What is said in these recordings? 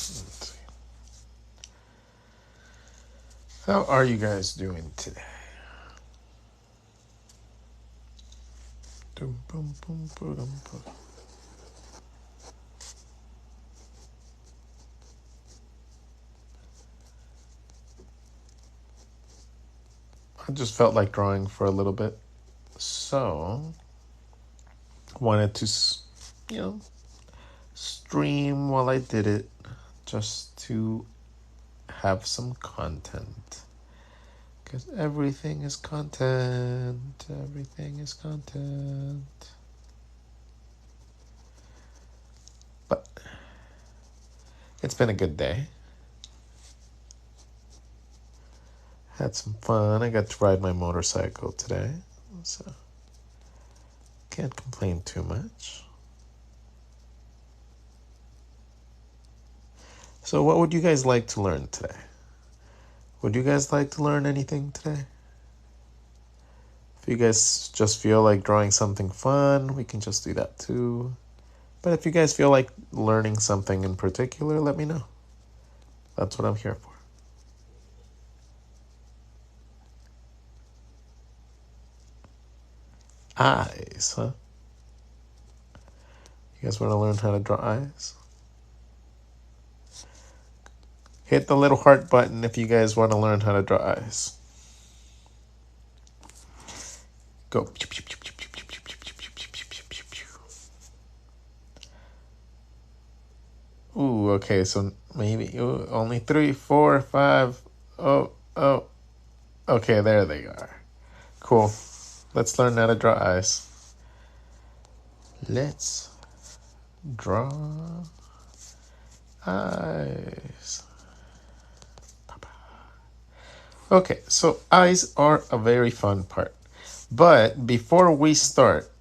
see. How are you guys doing today? I just felt like drawing for a little bit, so wanted to, stream while I did it, just to have some content. Because everything is content. Everything is content. But it's been a good day. Had some fun. I got to ride my motorcycle today, so can't complain too much. So what would you guys like to learn today? Would you guys like to learn anything today? If you guys just feel like drawing something fun, we can just do that too. But if you guys feel like learning something in particular, let me know. That's what I'm here for. Eyes, huh? You guys want to learn how to draw eyes? Hit the little heart button if you guys want to learn how to draw eyes. Go. Ooh, okay, so maybe only 3, 4, 5. Oh. Okay, there they are. Cool. Let's learn how to draw eyes. Let's draw eyes. Okay, so eyes are a very fun part. But before we start,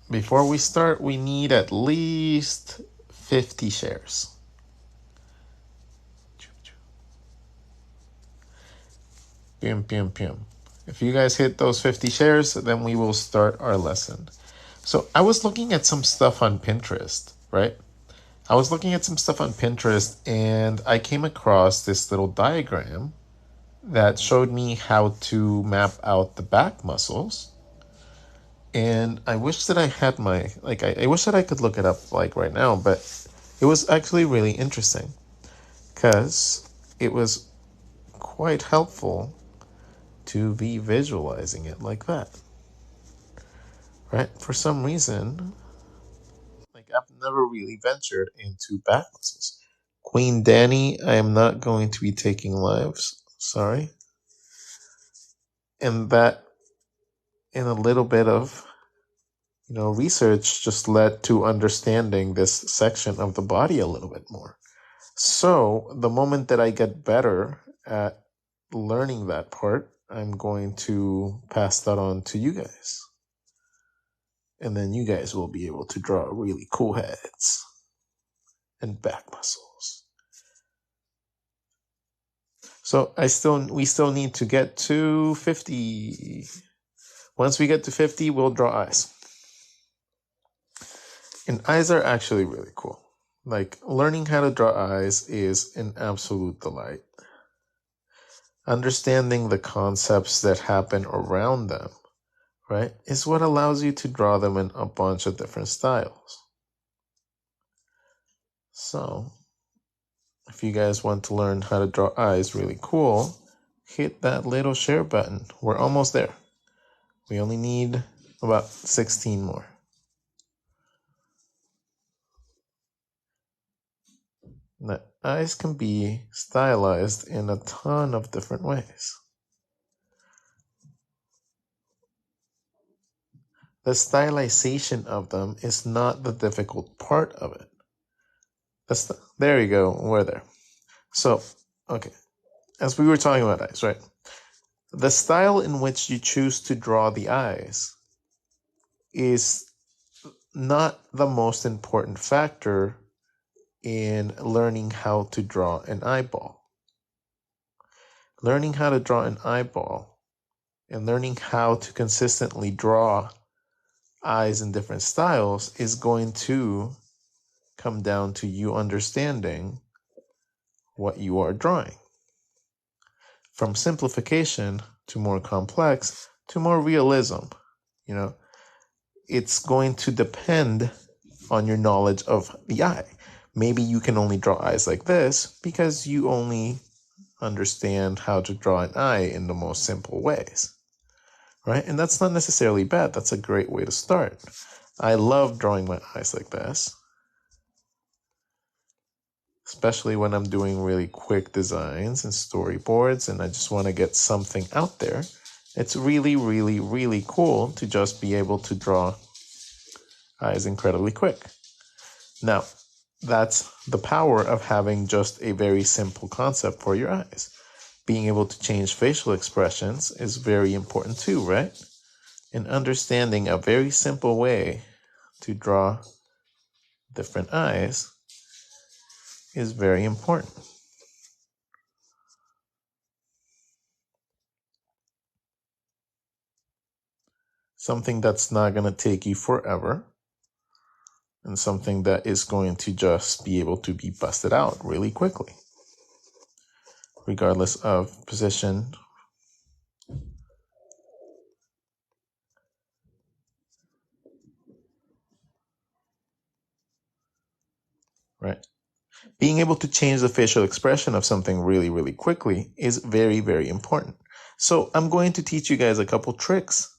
we need at least 50 shares. Pium, pium, pium. If you guys hit those 50 shares, then we will start our lesson. So I was looking at some stuff on Pinterest, right? And I came across this little diagram that showed me how to map out the back muscles. And I wish that I had I wish that I could look it up like right now, but it was actually really interesting because it was quite helpful to be visualizing it like that. Right? For some reason, I've never really ventured into back muscles. Queen Danny, I am not going to be taking lives. Sorry. And that, in a little bit of research, just led to understanding this section of the body a little bit more. So the moment that I get better at learning that part, I'm going to pass that on to you guys. And then you guys will be able to draw really cool heads and back muscles. So we still need to get to 50. Once we get to 50, we'll draw eyes. And eyes are actually really cool. Learning how to draw eyes is an absolute delight. Understanding the concepts that happen around them, right, is what allows you to draw them in a bunch of different styles. So, if you guys want to learn how to draw eyes really cool, hit that little share button. We're almost there. We only need about 16 more. The eyes can be stylized in a ton of different ways. The stylization of them is not the difficult part of it. There you go, we're there. So, okay, as we were talking about eyes, right? The style in which you choose to draw the eyes is not the most important factor in learning how to draw an eyeball. Learning how to draw an eyeball and learning how to consistently draw eyes in different styles is going to come down to you understanding what you are drawing. From simplification to more complex to more realism, it's going to depend on your knowledge of the eye. Maybe you can only draw eyes like this because you only understand how to draw an eye in the most simple ways, right? And that's not necessarily bad. That's a great way to start. I love drawing my eyes like this, especially when I'm doing really quick designs and storyboards and I just want to get something out there. It's really, really, really cool to just be able to draw eyes incredibly quick. Now, that's the power of having just a very simple concept for your eyes. Being able to change facial expressions is very important too, right? And understanding a very simple way to draw different eyes is very important. Something that's not going to take you forever, and something that is going to just be able to be busted out really quickly, regardless of position. Right? Being able to change the facial expression of something really, really quickly is very, very important. So I'm going to teach you guys a couple tricks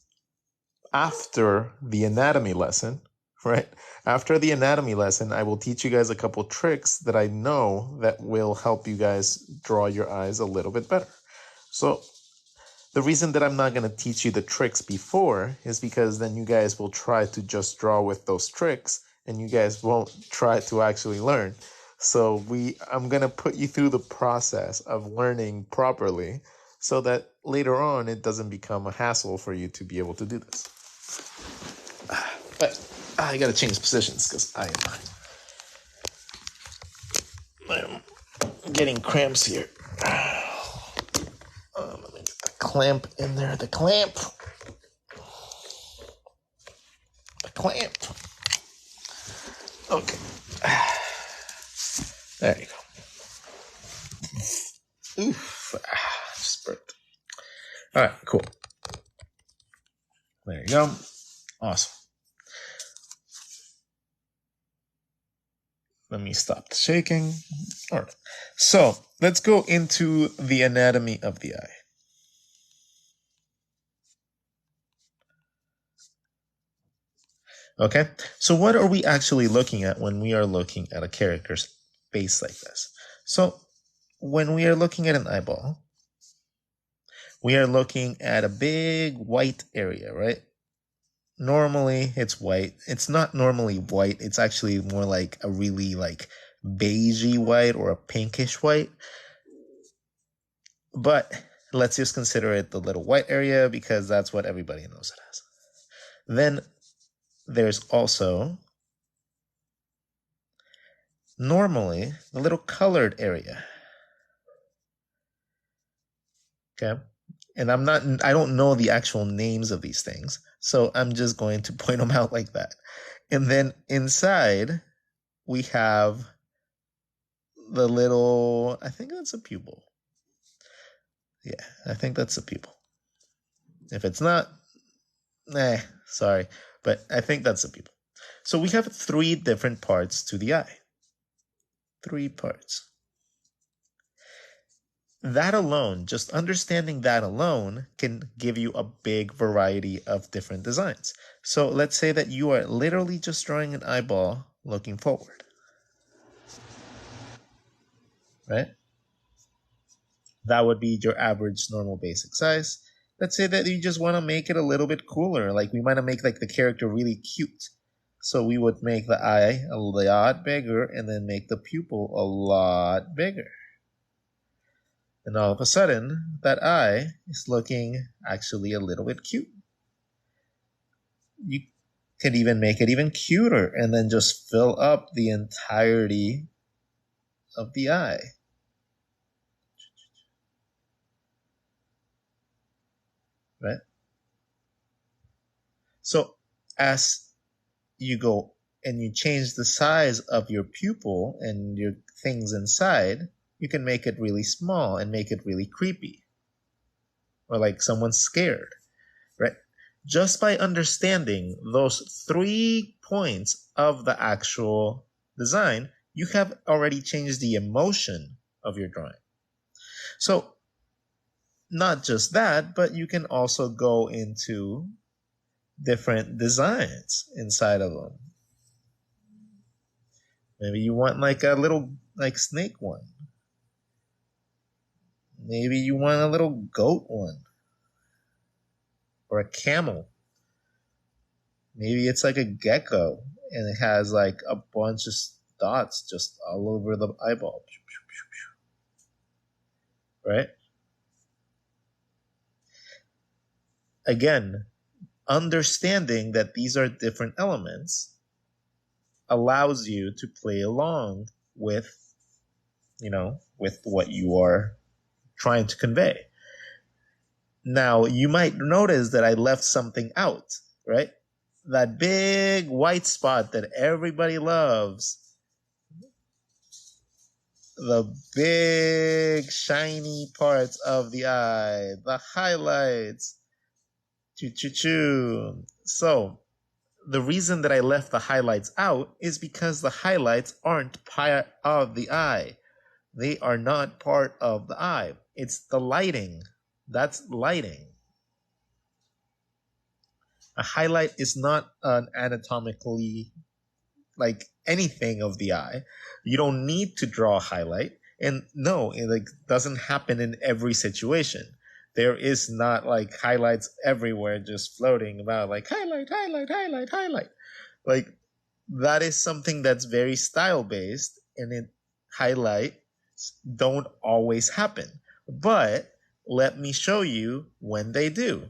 after the anatomy lesson, right? After the anatomy lesson, I will teach you guys a couple tricks that I know that will help you guys draw your eyes a little bit better. So the reason that I'm not going to teach you the tricks before is because then you guys will try to just draw with those tricks and you guys won't try to actually learn. So I'm going to put you through the process of learning properly so that later on it doesn't become a hassle for you to be able to do this. But I got to change positions because I am getting cramps here. Let me get the clamp in there. The clamp. Okay. There you go. Oof. Just burped. All right, cool. There you go. Awesome. Let me stop the shaking. All right. So let's go into the anatomy of the eye. Okay. So what are we actually looking at when we are looking at a character's face like this? So when we are looking at an eyeball, we are looking at a big white area, right? Normally it's white. It's not normally white. It's actually more like a really like beigey white or a pinkish white. But let's just consider it the little white area because that's what everybody knows it as. Then there's also normally the little colored area. Okay. And I don't know the actual names of these things. So I'm just going to point them out like that. And then inside we have the little, I think that's a pupil. Yeah, I think that's a pupil. If it's not, sorry. But I think that's a pupil. So we have 3 different parts to the eye. 3 parts. That alone, just understanding that alone, can give you a big variety of different designs. So let's say that you are literally just drawing an eyeball looking forward. Right? That would be your average normal basic size. Let's say that you just want to make it a little bit cooler. Like we want to make like the character really cute. So we would make the eye a lot bigger and then make the pupil a lot bigger. And all of a sudden, that eye is looking actually a little bit cute. You could even make it even cuter and then just fill up the entirety of the eye. Right? So as you go and you change the size of your pupil and your things inside, you can make it really small and make it really creepy or like someone's scared, right? Just by understanding those 3 points of the actual design, you have already changed the emotion of your drawing. So, not just that, but you can also go into different designs inside of them. Maybe you want like a little like snake one. Maybe you want a little goat one. Or a camel. Maybe it's like a gecko and it has like a bunch of dots just all over the eyeball. Right? Again, understanding that these are different elements allows you to play along with, with what you are trying to convey. Now, you might notice that I left something out, right? That big white spot that everybody loves. The big shiny parts of the eye, the highlights. Choo choo choo. So, the reason that I left the highlights out is because the highlights aren't part of the eye. They are not part of the eye. It's the lighting. That's lighting. A highlight is not an anatomically like anything of the eye. You don't need to draw a highlight. And no, it like doesn't happen in every situation. There is not like highlights everywhere just floating about like highlight, highlight, highlight, highlight. Like that is something that's very style based and it highlights don't always happen. But let me show you when they do.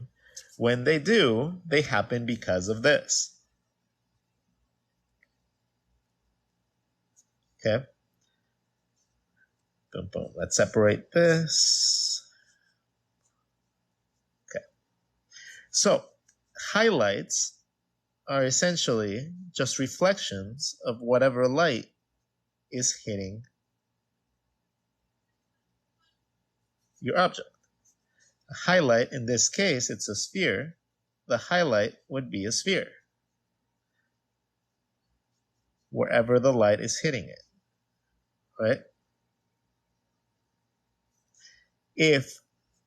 When they do, they happen because of this. Okay. Boom, boom. Let's separate this. Okay. So, highlights are essentially just reflections of whatever light is hitting your object. A highlight, in this case, it's a sphere. The highlight would be a sphere, wherever the light is hitting it, right? If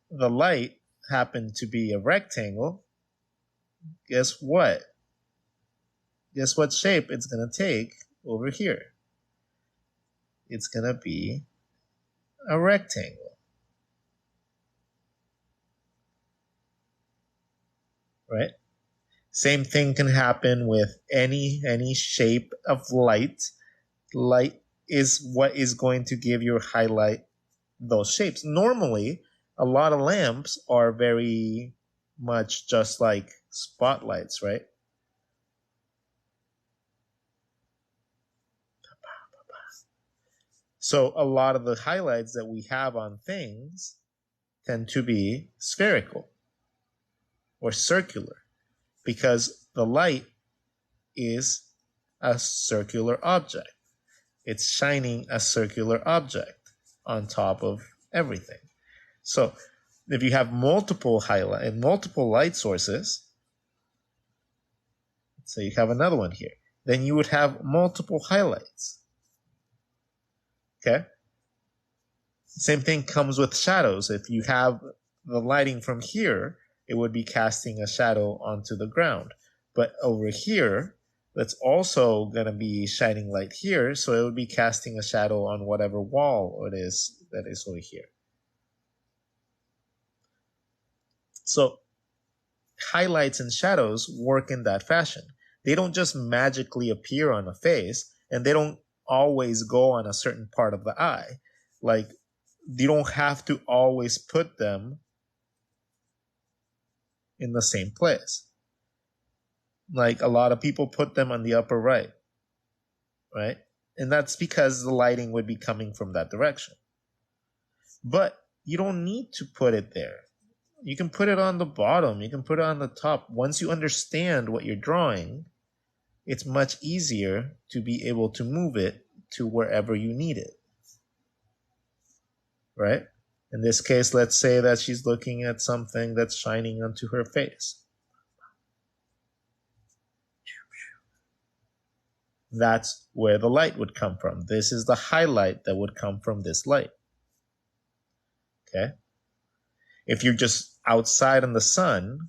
the light happened to be a rectangle, guess what? Guess what shape it's going to take over here? It's going to be a rectangle, right? Same thing can happen with any shape of light. Light is what is going to give your highlight those shapes. Normally, a lot of lamps are very much just like spotlights, right? So a lot of the highlights that we have on things tend to be spherical or circular because the light is a circular object. It's shining a circular object on top of everything. So if you have multiple highlight and multiple light sources, so you have another one here, then you would have multiple highlights. Okay? Same thing comes with shadows. If you have the lighting from here, it would be casting a shadow onto the ground. But over here, that's also going to be shining light here, so it would be casting a shadow on whatever wall it is that is over here. So highlights and shadows work in that fashion. They don't just magically appear on a face, and they don't always go on a certain part of the eye. Like, you don't have to always put them in the same place. Like, a lot of people put them on the upper right, right? And that's because the lighting would be coming from that direction. But you don't need to put it there. You can put it on the bottom. You can put it on the top. Once you understand what you're drawing, it's much easier to be able to move it to wherever you need it. Right? In this case, let's say that she's looking at something that's shining onto her face. That's where the light would come from. This is the highlight that would come from this light. Okay? If you're just outside in the sun,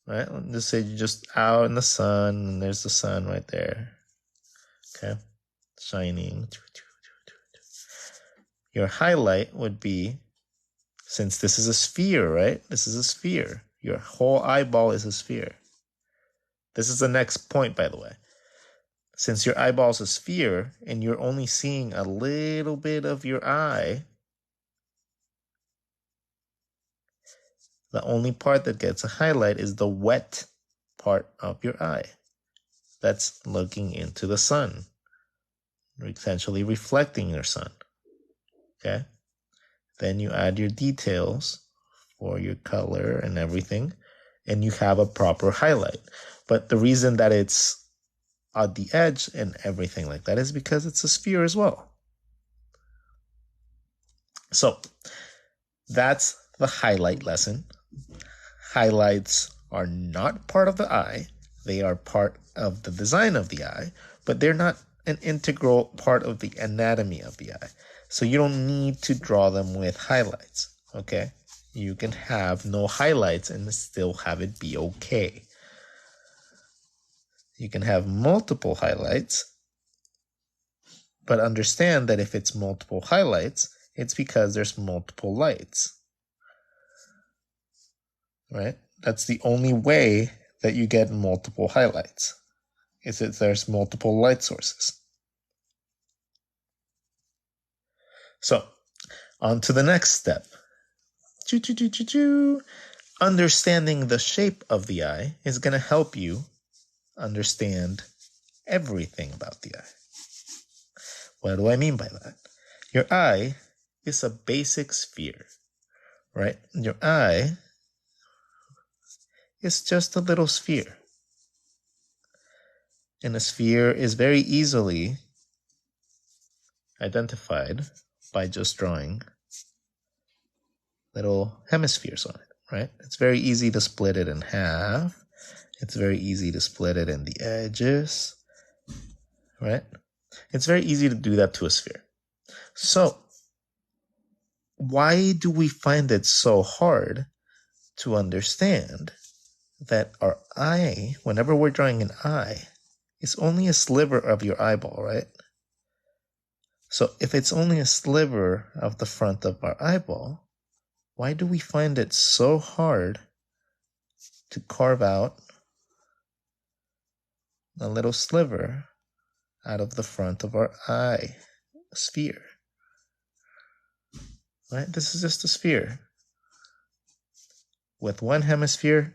right? Let's just say you're just out in the sun and there's the sun right there. Okay? Shining. Your highlight would be, since this is a sphere, right? This is a sphere. Your whole eyeball is a sphere. This is the next point, by the way. Since your eyeball is a sphere and you're only seeing a little bit of your eye, the only part that gets a highlight is the wet part of your eye. That's looking into the sun, essentially reflecting your sun. Okay? Then you add your details for your color and everything, and you have a proper highlight. But the reason that it's at the edge and everything like that is because it's a sphere as well. So that's the highlight lesson. Highlights are not part of the eye. They are part of the design of the eye, but they're not an integral part of the anatomy of the eye. So you don't need to draw them with highlights, okay? You can have no highlights and still have it be okay. You can have multiple highlights, but understand that if it's multiple highlights, it's because there's multiple lights, right? That's the only way that you get multiple highlights, is if there's multiple light sources. So, on to the next step. Understanding the shape of the eye is going to help you understand everything about the eye. What do I mean by that? Your eye is a basic sphere, right? Your eye is just a little sphere. And a sphere is very easily identified by just drawing little hemispheres on it, right? It's very easy to split it in half. It's very easy to split it in the edges, right? It's very easy to do that to a sphere. So, why do we find it so hard to understand that our eye, whenever we're drawing an eye, is only a sliver of your eyeball, right? So if it's only a sliver of the front of our eyeball, why do we find it so hard to carve out a little sliver out of the front of our eye sphere? Right? This is just a sphere with one hemisphere,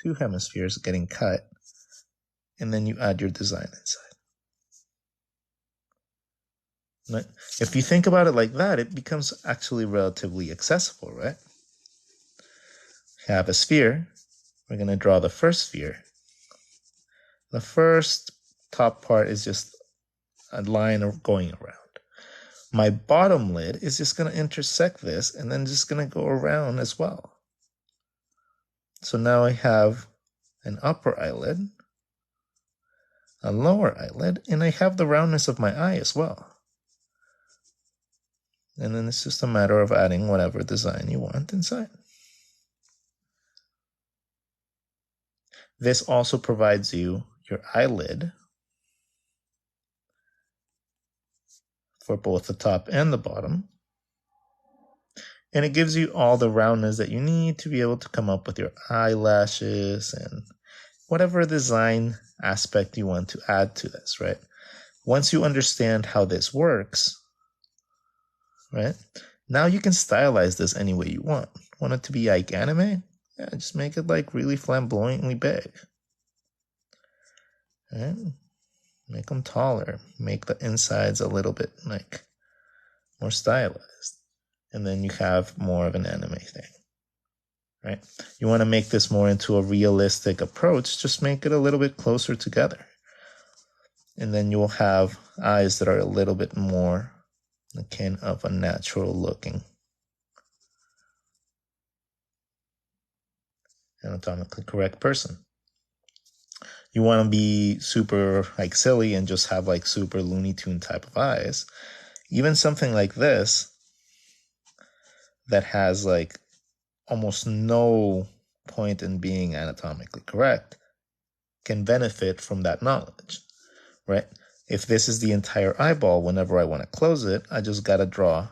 two hemispheres getting cut, and then you add your design inside. Right? If you think about it like that, it becomes actually relatively accessible, right? Have a sphere. We're going to draw the first sphere. The first top part is just a line going around. My bottom lid is just going to intersect this and then just going to go around as well. So now I have an upper eyelid, a lower eyelid, and I have the roundness of my eye as well. And then it's just a matter of adding whatever design you want inside. This also provides you your eyelid for both the top and the bottom. And it gives you all the roundness that you need to be able to come up with your eyelashes and whatever design aspect you want to add to this, right? Once you understand how this works, right, now you can stylize this any way you want. Want it to be like anime? Yeah, just make it like really flamboyantly big. Right? Make them taller. Make the insides a little bit like more stylized. And then you have more of an anime thing. Right? You want to make this more into a realistic approach, just make it a little bit closer together. And then you'll have eyes that are a little bit more akin of a natural looking, anatomically correct person. You want to be super like silly and just have like super Looney Tune type of eyes. Even something like this that has like almost no point in being anatomically correct can benefit from that knowledge, right? If this is the entire eyeball, whenever I want to close it, I just got to draw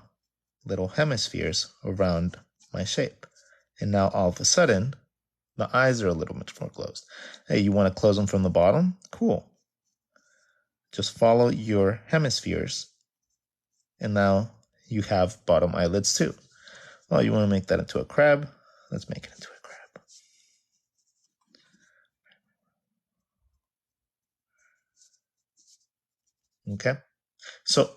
little hemispheres around my shape. And now all of a sudden, the eyes are a little much more closed. Hey, you want to close them from the bottom? Cool. Just follow your hemispheres. And now you have bottom eyelids too. Oh, you want to make that into a crab? Let's make it into a crab. Okay? So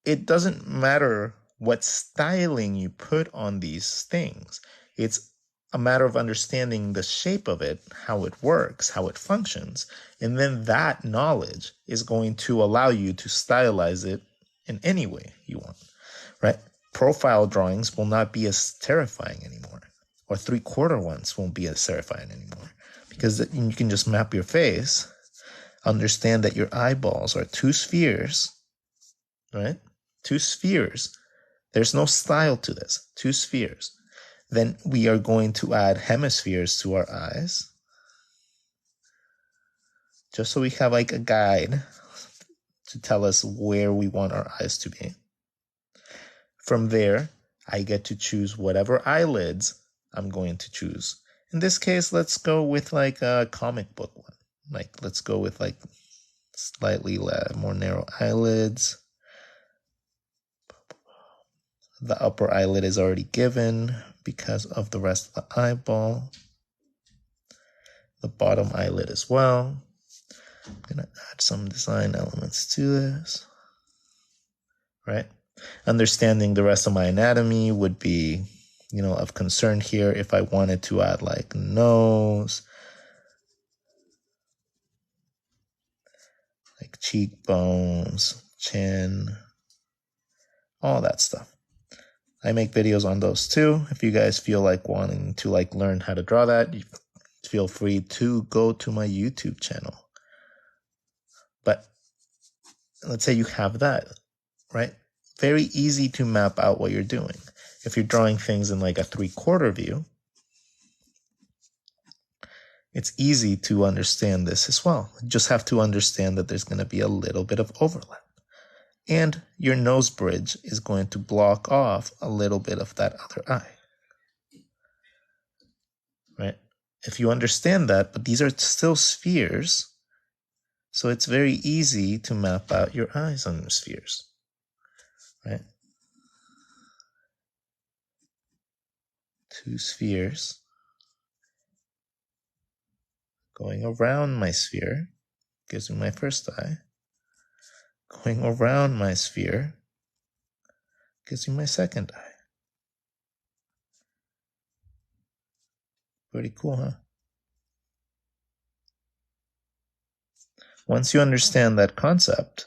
it doesn't matter what styling you put on these things. It's a matter of understanding the shape of it, how it works, how it functions. And then that knowledge is going to allow you to stylize it in any way you want, right? Profile drawings will not be as terrifying anymore, or 3/4 ones won't be as terrifying anymore, because you can just map your face, understand that your eyeballs are two spheres, right? Two spheres. There's no style to this. Two spheres. Then we are going to add hemispheres to our eyes, just so we have like a guide to tell us where we want our eyes to be. From there, I get to choose whatever eyelids I'm going to choose. In this case, let's go with like a comic book one. Like, let's go with like slightly more narrow eyelids. The upper eyelid is already given because of the rest of the eyeball. The bottom eyelid as well. I'm going to add some design elements to this. Right? Understanding the rest of my anatomy would be, of concern here if I wanted to add like nose, like cheekbones, chin, all that stuff. I make videos on those too. If you guys feel like wanting to like learn how to draw that, feel free to go to my YouTube channel. But let's say you have that, right? Very easy to map out what you're doing. If you're drawing things in like a 3/4 view, it's easy to understand this as well. You just have to understand that there's going to be a little bit of overlap. And your nose bridge is going to block off a little bit of that other eye. Right? If you understand that, but these are still spheres, so it's very easy to map out your eyes on the spheres. Right? Two spheres going around my sphere gives me my first eye. Going around my sphere gives me my second eye. Pretty cool, huh? Once you understand that concept,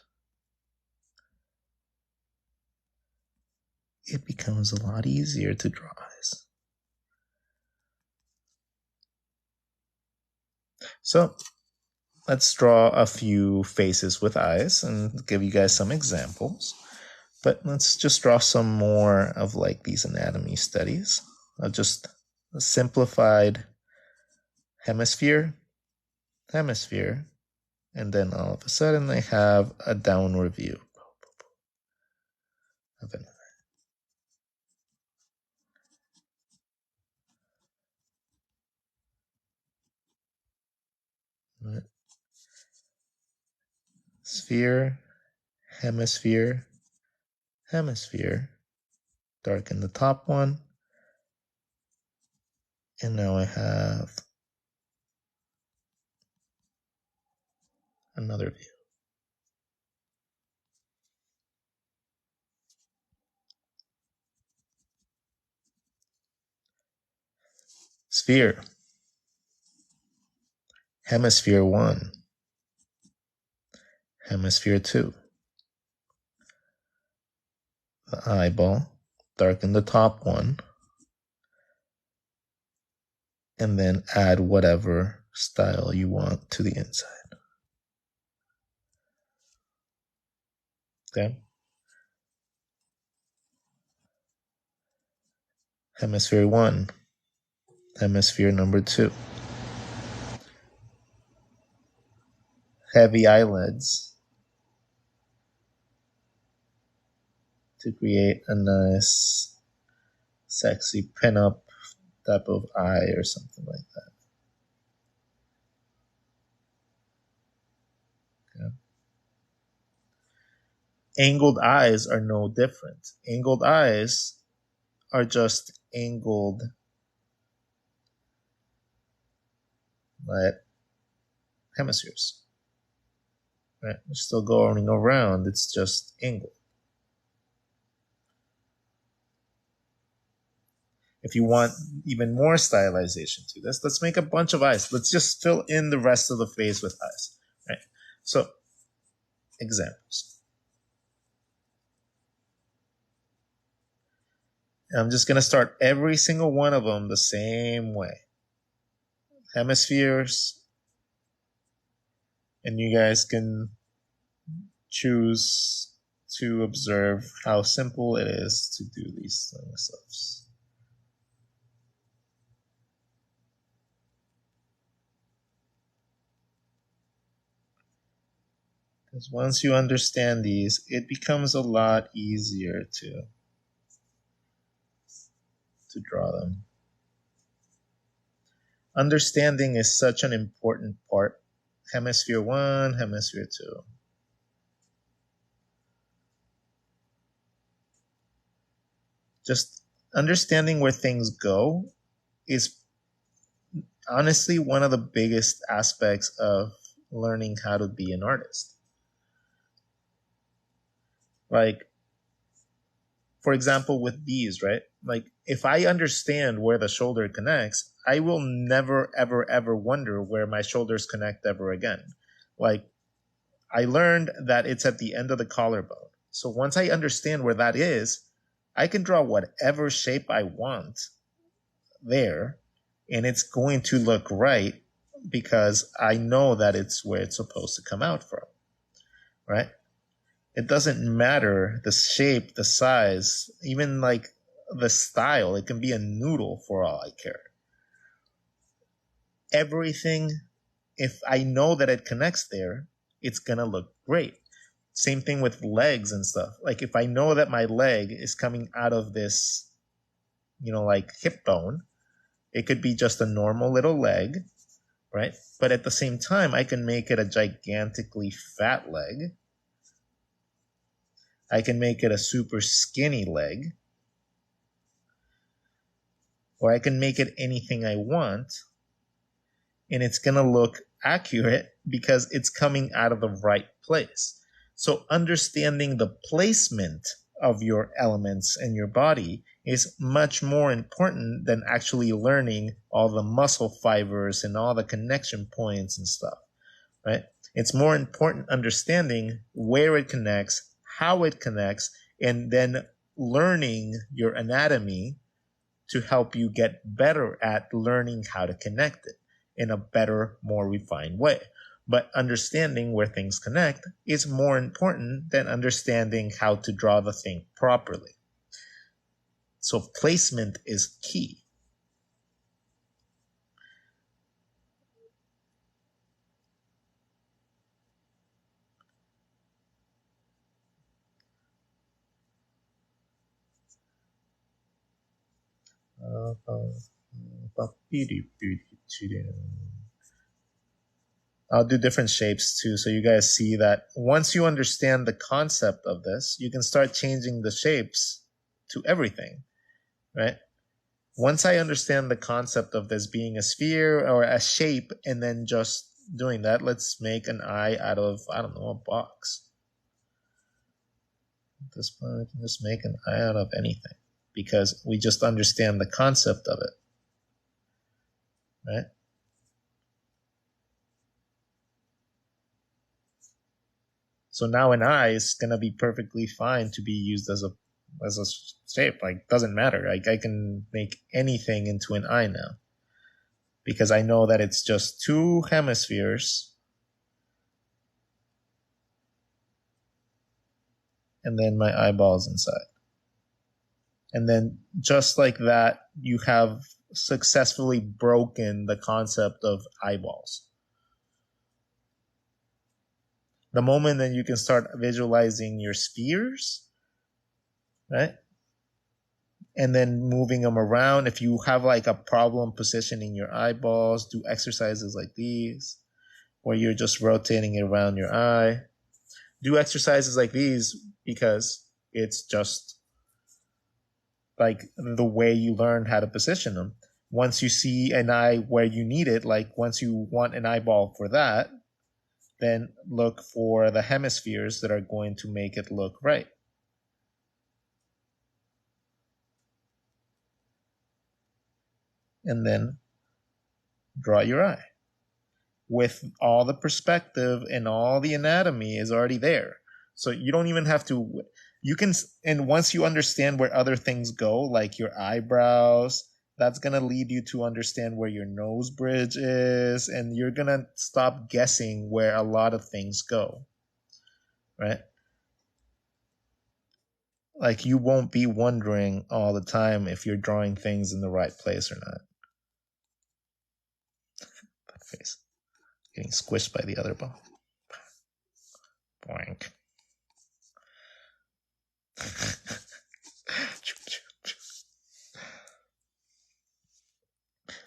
it becomes a lot easier to draw eyes. So let's draw a few faces with eyes and give you guys some examples. But let's just draw some more of like these anatomy studies. Just a simplified hemisphere, and then all of a sudden I have a downward view of an eye. Right. Sphere, hemisphere, darken the top one, and now I have another view. Sphere. Hemisphere 1. Hemisphere 2. The eyeball. Darken the top one. And then add whatever style you want to the inside. Okay? Hemisphere 1. Hemisphere number 2. Heavy eyelids to create a nice, sexy pinup type of eye or something like that. Okay. Angled eyes are no different. Angled eyes are just angled like hemispheres. Right? They're still going around, it's just angled. If you want even more stylization to this, let's make a bunch of eyes. Let's just fill in the rest of the face with eyes. Right? So, examples. I'm just going to start every single one of them the same way. Hemispheres, and you guys can choose to observe how simple it is to do these things. Because once you understand these, it becomes a lot easier to draw them. Understanding is such an important part. Hemisphere 1, Hemisphere 2. Just understanding where things go is honestly one of the biggest aspects of learning how to be an artist. Like, for example, with these, right? Like, if I understand where the shoulder connects, I will never, ever, ever wonder where my shoulders connect ever again. Like, I learned that it's at the end of the collarbone. So once I understand where that is, I can draw whatever shape I want there, and it's going to look right because I know that it's where it's supposed to come out from, right? It doesn't matter the shape, the size, even like the style. It can be a noodle for all I care. Everything, if I know that it connects there, it's going to look great. Same thing with legs and stuff. Like if I know that my leg is coming out of this, like hip bone, it could be just a normal little leg, right? But at the same time, I can make it a gigantically fat leg. I can make it a super skinny leg. Or I can make it anything I want. And it's going to look accurate because it's coming out of the right place. So understanding the placement of your elements in your body is much more important than actually learning all the muscle fibers and all the connection points and stuff, right? It's more important understanding where it connects, how it connects, and then learning your anatomy to help you get better at learning how to connect it in a better, more refined way. But understanding where things connect is more important than understanding how to draw the thing properly. So placement is key. I'll do different shapes too, so you guys see that once you understand the concept of this, you can start changing the shapes to everything, right? Once I understand the concept of this being a sphere or a shape and then just doing that, let's make an eye out of, I don't know, a box. At this point, I can just make an eye out of anything because we just understand the concept of it. right? So now an eye is gonna be perfectly fine to be used as a shape. Like doesn't matter. Like I can make anything into an eye now because I know that it's just two hemispheres and then my eyeballs inside. And then just like that, you have successfully broken the concept of eyeballs. The moment that you can start visualizing your spheres, right? And then moving them around. If you have like a problem positioning your eyeballs, do exercises like these, where you're just rotating it around your eye. Do exercises like these because it's just like the way you learn how to position them. Once you see an eye where you need it, like once you want an eyeball for that, then look for the hemispheres that are going to make it look right. And then draw your eye with all the perspective and all the anatomy is already there. So you don't even have to, you can, and once you understand where other things go, like your eyebrows, that's going to lead you to understand where your nose bridge is, and you're going to stop guessing where a lot of things go, right? Like you won't be wondering all the time if you're drawing things in the right place or not. That face getting squished by the other ball. Boink.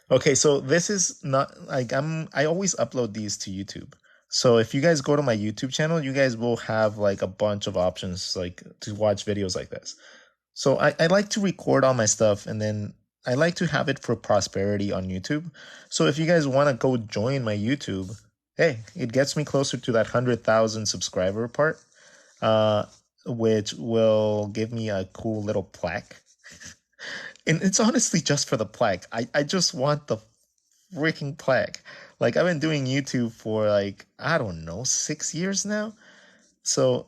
Okay, so this is not like I always upload these to YouTube. So if you guys go to my YouTube channel, you guys will have like a bunch of options like to watch videos like this. So I like to record all my stuff and then I like to have it for prosperity on YouTube. So if you guys want to go join my YouTube, hey, it gets me closer to that 100,000 subscriber part, uh, which will give me a cool little plaque. And it's honestly just for the plaque. I just want the freaking plaque. Like I've been doing YouTube for like, I don't know, 6 years now. So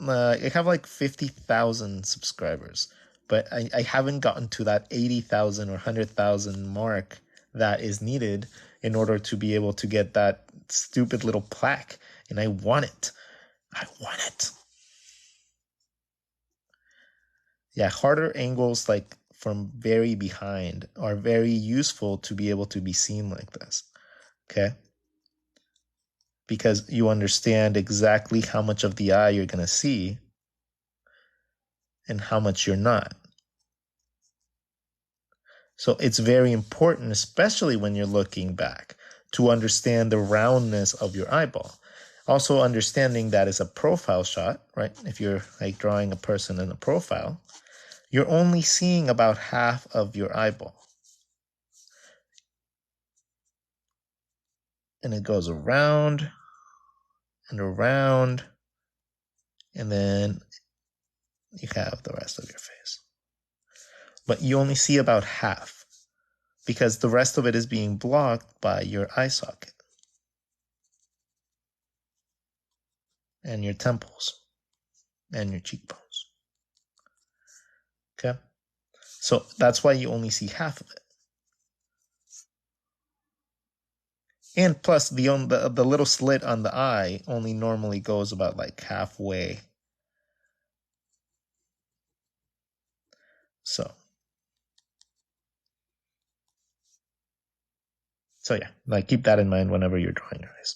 I have like 50,000 subscribers, but I haven't gotten to that 80,000 or 100,000 mark that is needed in order to be able to get that stupid little plaque. And I want it. I want it. Yeah, harder angles like from very behind are very useful to be able to be seen like this. Okay? Because you understand exactly how much of the eye you're going to see and how much you're not. So it's very important, especially when you're looking back, to understand the roundness of your eyeball. Also understanding that it's a profile shot, right? If you're like drawing a person in a profile, you're only seeing about half of your eyeball. And it goes around and around, and then you have the rest of your face. But you only see about half because the rest of it is being blocked by your eye socket and your temples and your cheekbones. Okay? So that's why you only see half of it. And plus, the little slit on the eye only normally goes about like halfway. So yeah, like keep that in mind whenever you're drawing your eyes.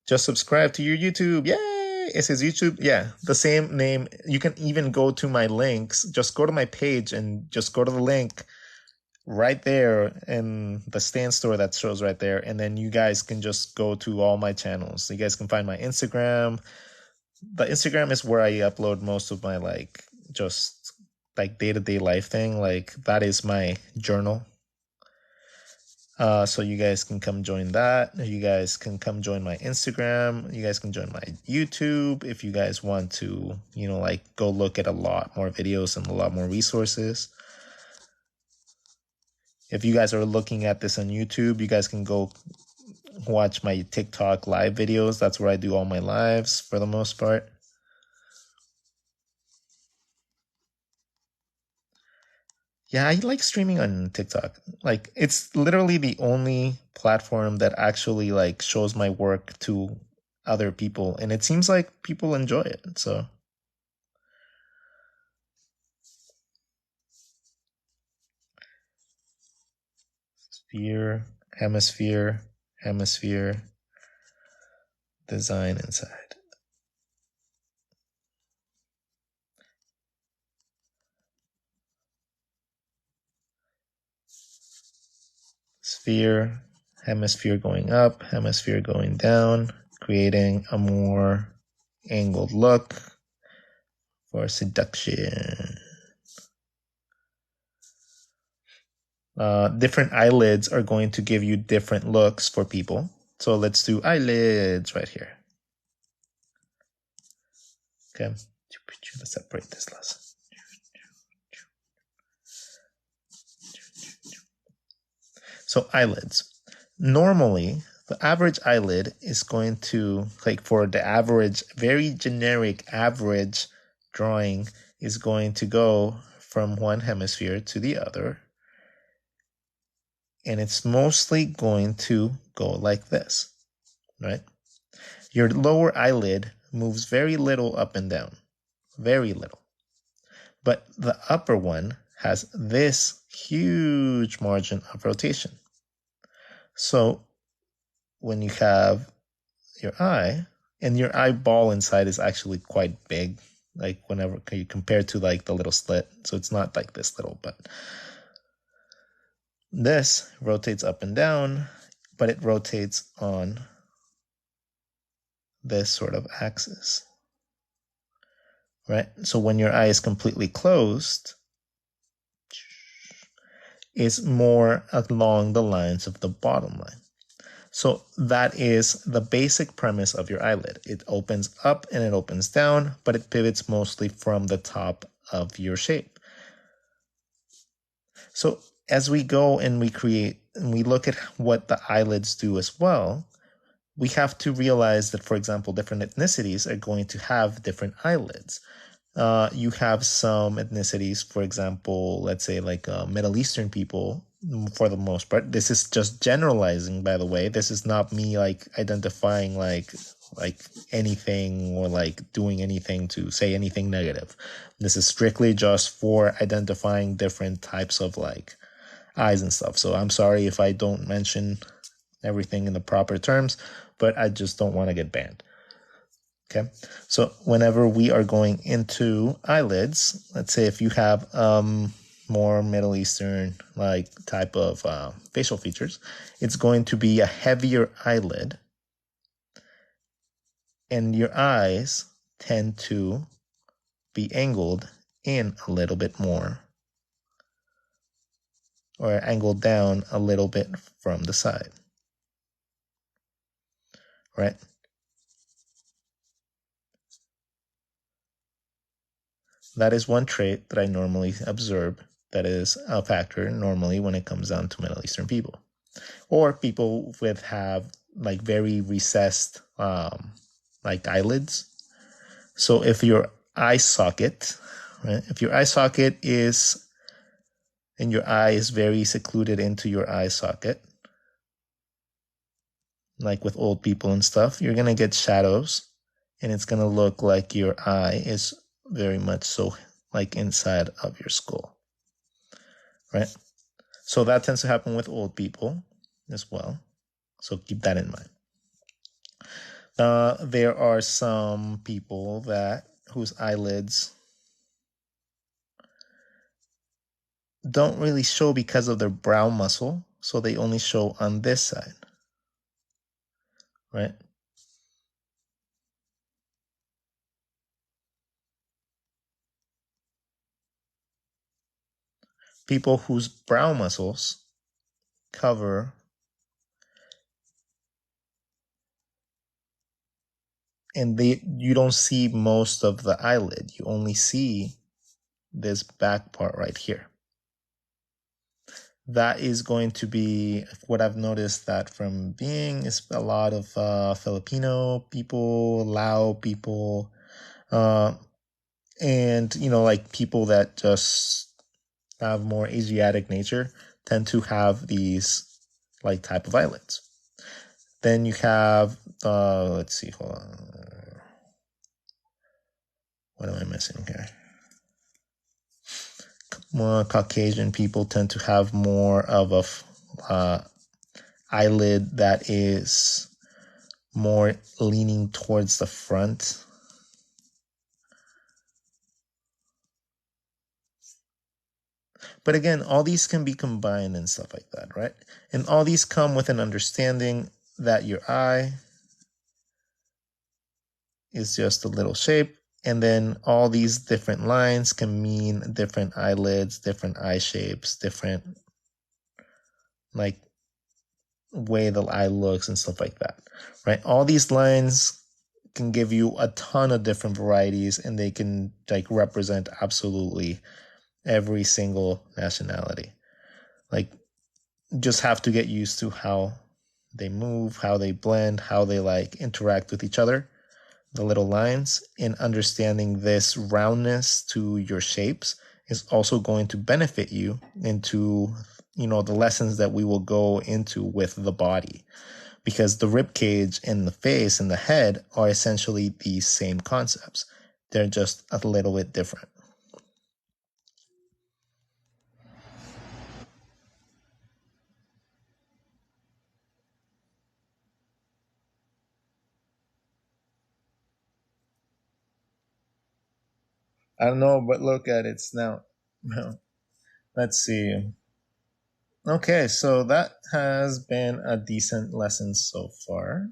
Just subscribe to your YouTube. Yay! It says YouTube. Yeah, the same name. You can even go to my links. Just go to my page and just go to the link right there in the stand store that shows right there. And then you guys can just go to all my channels. You guys can find my Instagram. The Instagram is where I upload most of my like just like day-to-day life thing. Like that is my journal. So you guys can come join that. You guys can come join my Instagram. You guys can join my YouTube if you guys want to, like go look at a lot more videos and a lot more resources. If you guys are looking at this on YouTube, you guys can go watch my TikTok live videos. That's where I do all my lives for the most part. Yeah, I like streaming on TikTok. Like it's literally the only platform that actually like shows my work to other people and it seems like people enjoy it. So, sphere, hemisphere, hemisphere, design inside. Sphere, hemisphere going up, hemisphere going down, creating a more angled look for seduction. Different eyelids are going to give you different looks for people. So let's do eyelids right here. Okay, let's separate this lesson. So eyelids. Normally, the average eyelid is going to, like for the average, very generic average drawing, is going to go from one hemisphere to the other. And it's mostly going to go like this, right? Your lower eyelid moves very little up and down, very little. But the upper one has this huge margin of rotation. So when you have your eye, and your eyeball inside is actually quite big, like whenever you compare to like the little slit. So it's not like this little, but this rotates up and down, but it rotates on this sort of axis, right? So when your eye is completely closed, it's more along the lines of the bottom line. So that is the basic premise of your eyelid. It opens up and it opens down, but it pivots mostly from the top of your shape. So as we go and we create and we look at what the eyelids do as well, we have to realize that, for example, different ethnicities are going to have different eyelids. You have some ethnicities, for example, let's say like Middle Eastern people, for the most part. This is just generalizing, by the way. This is not me like identifying like anything or like doing anything to say anything negative. This is strictly just for identifying different types of like eyes and stuff. So I'm sorry if I don't mention everything in the proper terms, but I just don't want to get banned. Okay, so whenever we are going into eyelids, let's say if you have more Middle Eastern like type of facial features, it's going to be a heavier eyelid, and your eyes tend to be angled in a little bit more, or angled down a little bit from the side, right? That is one trait that I normally observe that is a factor normally when it comes down to Middle Eastern people. Or people with have like very recessed like eyelids. So if your eye socket, right, if your eye socket is, and your eye is very secluded into your eye socket, like with old people and stuff, you're going to get shadows and it's going to look like your eye is very much so like inside of your skull, right? So that tends to happen with old people as well. So keep that in mind. There are some people that whose eyelids don't really show because of their brow muscle, so they only show on this side, right? People whose brow muscles cover and you don't see most of the eyelid. You only see this back part right here. that is going to be what I've noticed that from being is a lot of Filipino people, Lao people, and like people that just have more Asiatic nature tend to have these like type of eyelids. Then you have let's see, hold on. What am I missing here? More Caucasian people tend to have more of a eyelid that is more leaning towards the front. But again, all these can be combined and stuff like that, right? And all these come with an understanding that your eye is just a little shape. And then all these different lines can mean different eyelids, different eye shapes, different like way the eye looks and stuff like that, right? All these lines can give you a ton of different varieties and they can like represent absolutely every single nationality. Like, just have to get used to how they move, how they blend, how they like interact with each other, the little lines, and understanding this roundness to your shapes is also going to benefit you into the lessons that we will go into with the body, because the rib cage and the face and the head are essentially the same concepts. They're just a little bit different. I don't know, but look at it now. Let's see. Okay, so that has been a decent lesson so far.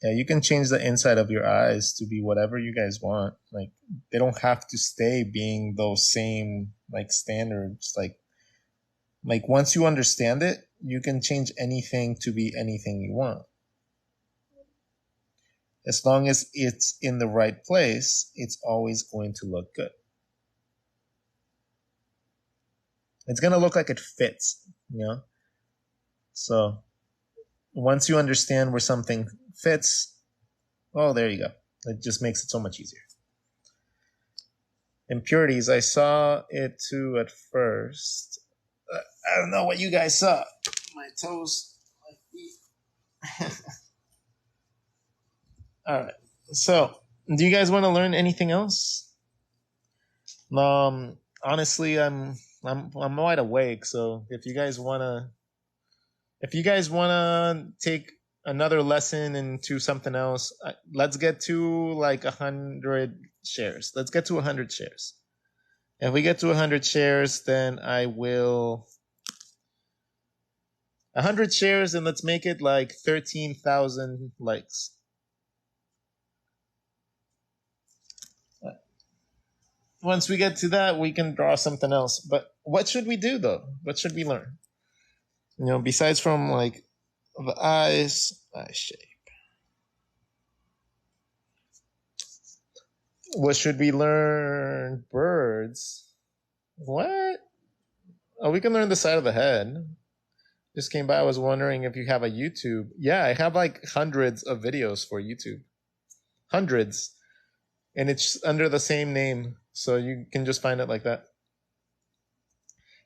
Yeah, you can change the inside of your eyes to be whatever you guys want. Like, they don't have to stay being those same like standards. Like once you understand it, you can change anything to be anything you want. As long as it's in the right place, it's always going to look good. It's going to look like it fits. So once you understand where something fits, oh, there you go. It just makes it so much easier. Impurities, I saw it too at first. I don't know what you guys saw. My toes, my feet. All right. So, do you guys want to learn anything else? Honestly, I'm wide awake. So if you guys wanna take another lesson into something else, let's get to like 100 shares. Let's get to 100 shares. If we get to 100 shares, then I will 100 shares, and let's make it like 13,000 likes. Once we get to that, we can draw something else. But what should we do though? What should we learn? Besides from like the eyes, eye shape. What should we learn? Birds. What? Oh, we can learn the side of the head. Just came by. I was wondering if you have a YouTube. Yeah, I have like hundreds of videos for YouTube. Hundreds. And it's under the same name. So you can just find it like that.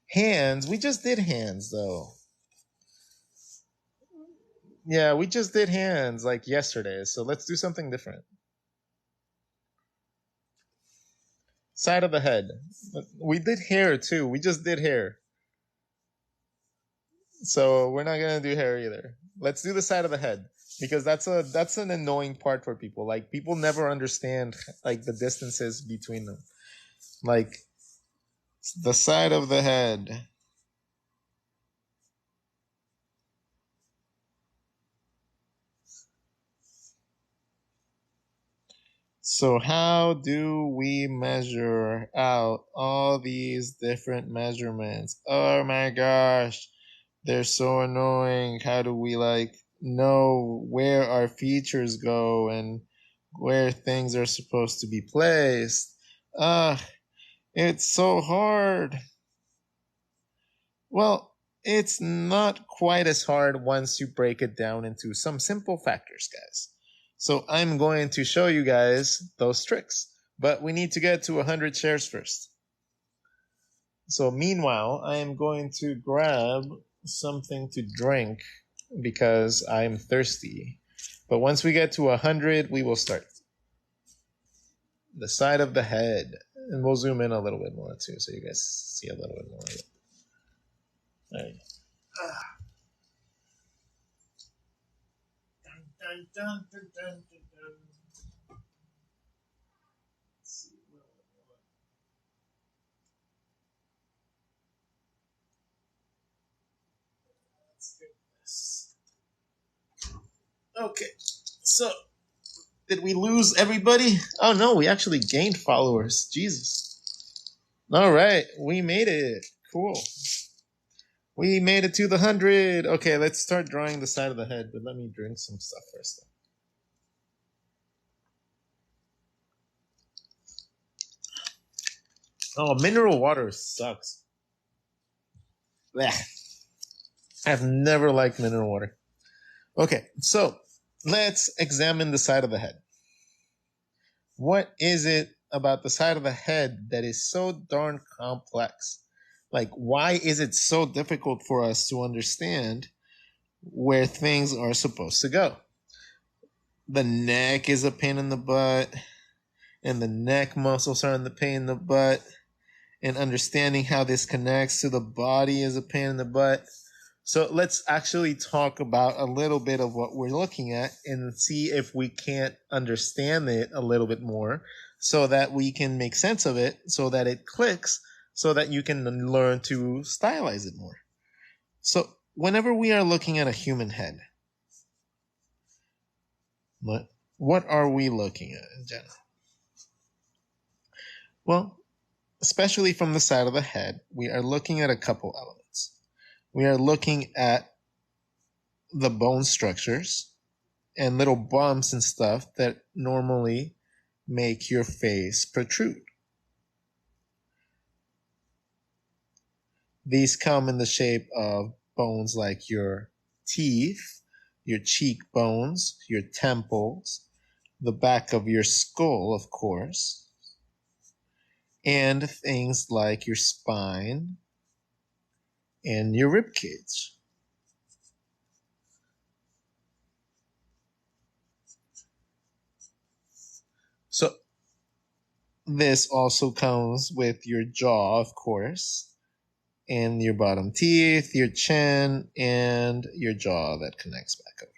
Hands. We just did hands though. Yeah, we just did hands like yesterday. So let's do something different. Side of the head. We did hair too. We just did hair. So we're not gonna do hair either. Let's do the side of the head, because that's an annoying part for people. Like, people never understand like the distances between them. Like, the side of the head. So how do we measure out all these different measurements? Oh my gosh, they're so annoying. How do we like know where our features go and where things are supposed to be placed? Ah, It's so hard. Well, it's not quite as hard once you break it down into some simple factors, guys. So I'm going to show you guys those tricks. But we need to get to 100 shares first. So meanwhile, I am going to grab something to drink because I'm thirsty. But once we get to 100, we will start. The side of the head. And we'll zoom in a little bit more too so you guys see a little bit more of it. There you go. Dun, dun, dun, dun, dun, dun. Let's see. Let's do this. Okay. So, did we lose everybody? Oh no, we actually gained followers. Jesus. All right, we made it. Cool. We made it to the 100. Okay, let's start drawing the side of the head, but let me drink some stuff first. Oh, mineral water sucks. Blech. I've never liked mineral water. Okay, so let's examine the side of the head. What is it about the side of the head that is so darn complex? Like, why is it so difficult for us to understand where things are supposed to go? The neck is a pain in the butt, and the neck muscles are in the pain in the butt, and understanding how this connects to the body is a pain in the butt. So let's actually talk about a little bit of what we're looking at and see if we can't understand it a little bit more so that we can make sense of it, so that it clicks, so that you can learn to stylize it more. So whenever we are looking at a human head, what are we looking at in general? Well, especially from the side of the head, we are looking at a couple elements. We are looking at the bone structures and little bumps and stuff that normally make your face protrude. These come in the shape of bones like your teeth, your cheekbones, your temples, the back of your skull, of course, and things like your spine and your rib cage. So this also comes with your jaw, of course, and your bottom teeth, your chin, and your jaw that connects back over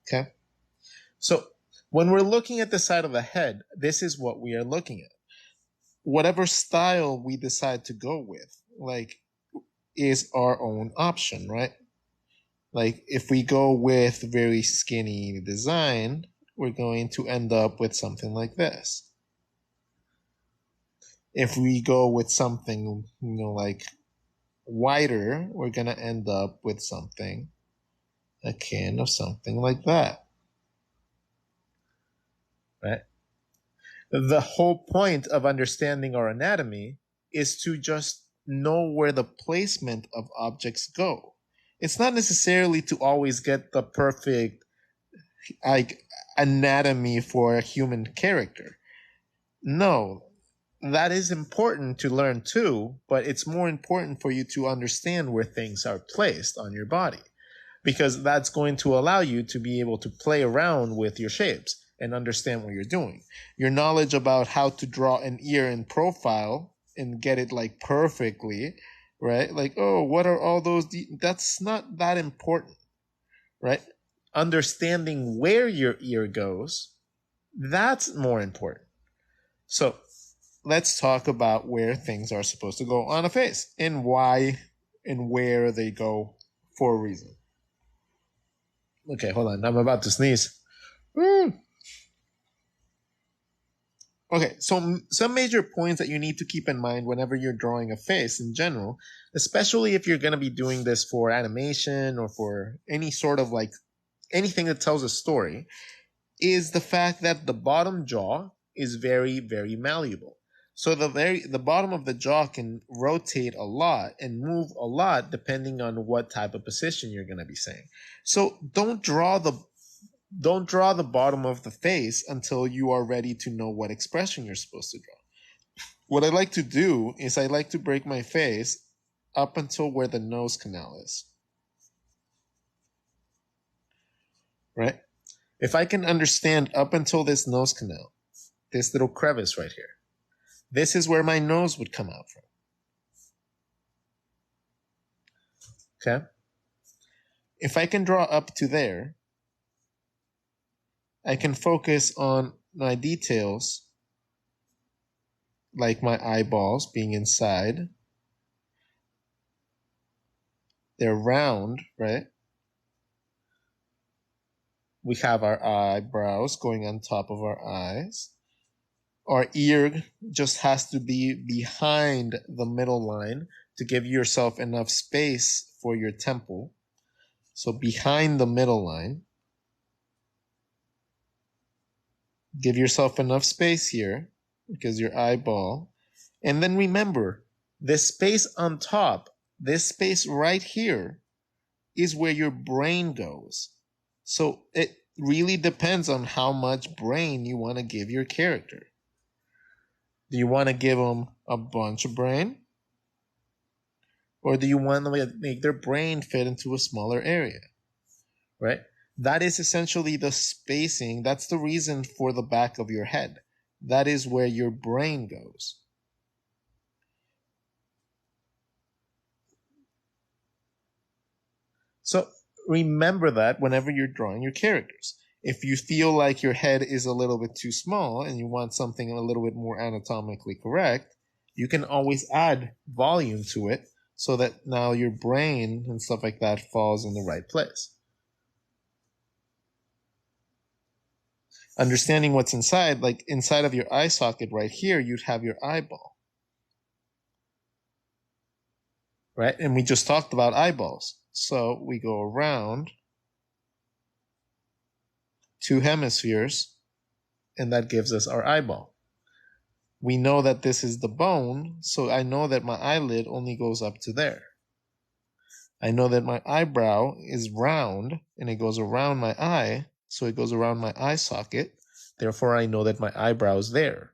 here. Okay? So when we're looking at the side of the head, this is what we are looking at. Whatever style we decide to go with, like, is our own option, right? Like, if we go with very skinny design, we're going to end up with something like this. If we go with something, like wider, we're going to end up with something akin of something like that. Right? The whole point of understanding our anatomy is to just know where the placement of objects go. It's not necessarily to always get the perfect anatomy for a human character. No, that is important to learn too, but it's more important for you to understand where things are placed on your body, because that's going to allow you to be able to play around with your shapes and understand what you're doing. Your knowledge about how to draw an ear in profile and get it like perfectly, right? Like, oh, what are all those? That's not that important, right? Understanding where your ear goes, that's more important. So let's talk about where things are supposed to go on a face and why and where they go for a reason. Okay, hold on. I'm about to sneeze. Okay, so some major points that you need to keep in mind whenever you're drawing a face in general, especially if you're going to be doing this for animation or for any sort of anything that tells a story, is the fact that the bottom jaw is very, very malleable. So the bottom of the jaw can rotate a lot and move a lot depending on what type of position you're going to be saying. So don't draw the bottom of the face until you are ready to know what expression you're supposed to draw. What I like to do is I like to break my face up until where the nose canal is. Right? If I can understand up until this nose canal, this little crevice right here, this is where my nose would come out from. Okay? If I can draw up to there, I can focus on my details, like my eyeballs being inside. They're round, right? We have our eyebrows going on top of our eyes. Our ear just has to be behind the middle line to give yourself enough space for your temple. So behind the middle line, give yourself enough space here because your eyeball. And then remember, this space on top, this space right here is where your brain goes. So it really depends on how much brain you want to give your character. Do you want to give them a bunch of brain? Or do you want to make their brain fit into a smaller area? Right? That is essentially the spacing. That's the reason for the back of your head. That is where your brain goes. So remember that whenever you're drawing your characters. If you feel like your head is a little bit too small and you want something a little bit more anatomically correct, you can always add volume to it so that now your brain and stuff like that falls in the right place. Understanding what's inside, like inside of your eye socket right here, you'd have your eyeball. Right? And we just talked about eyeballs. So we go around 2 hemispheres, and that gives us our eyeball. We know that this is the bone, so I know that my eyelid only goes up to there. I know that my eyebrow is round, and it goes around my eye, so it goes around my eye socket. Therefore, I know that my eyebrow is there.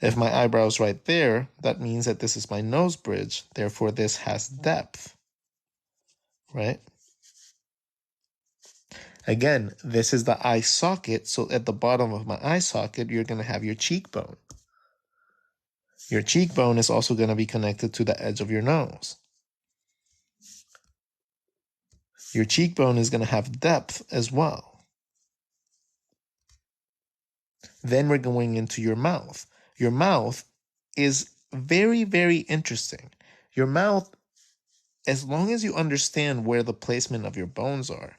If my eyebrow is right there, that means that this is my nose bridge. Therefore, this has depth. Right? Again, this is the eye socket. So at the bottom of my eye socket, you're going to have your cheekbone. Your cheekbone is also going to be connected to the edge of your nose. Your cheekbone is going to have depth as well. Then we're going into your mouth. Your mouth is very, very interesting. Your mouth, as long as you understand where the placement of your bones are,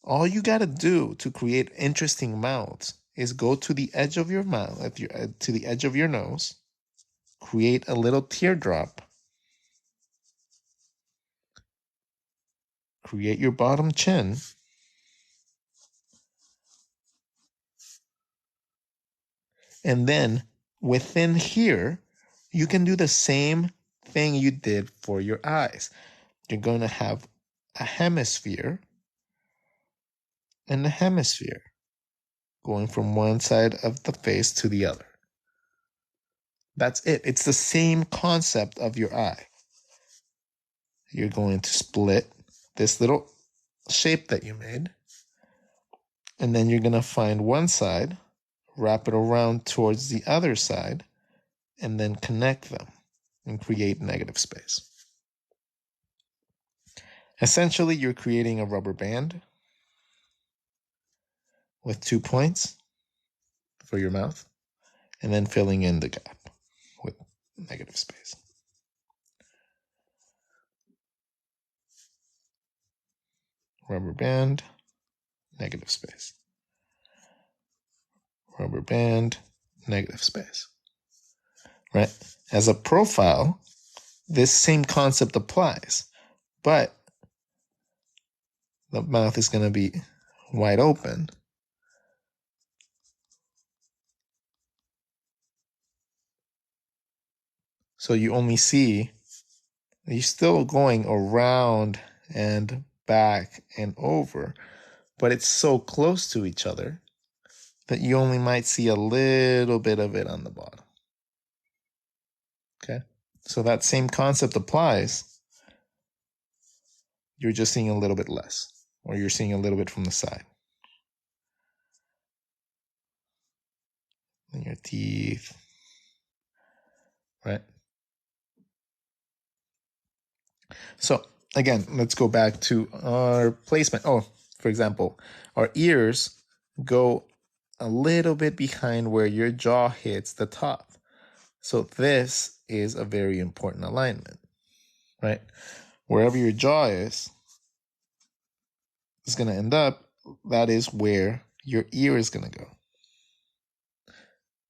all you got to do to create interesting mouths is go to the edge of your mouth, to the edge of your nose, create a little teardrop, create your bottom chin, and then within here, you can do the same thing you did for your eyes. You're going to have a hemisphere and a hemisphere going from one side of the face to the other. That's it. It's the same concept of your eye. You're going to split this little shape that you made, and then you're going to find one side, wrap it around towards the other side, and then connect them and create negative space. Essentially, you're creating a rubber band with 2 points for your mouth, and then filling in the gap with negative space. Rubber band, negative space. Rubber band, negative space. Right? As a profile, this same concept applies, but the mouth is going to be wide open. So you only see, you're still going around and back and over, but it's so close to each other that you only might see a little bit of it on the bottom. Okay? So that same concept applies. You're just seeing a little bit less, or you're seeing a little bit from the side. And your teeth, right? So again, let's go back to our placement. Oh, for example, our ears go a little bit behind where your jaw hits the top. So this is a very important alignment, right? Wherever your jaw is going to end up, that is where your ear is going to go.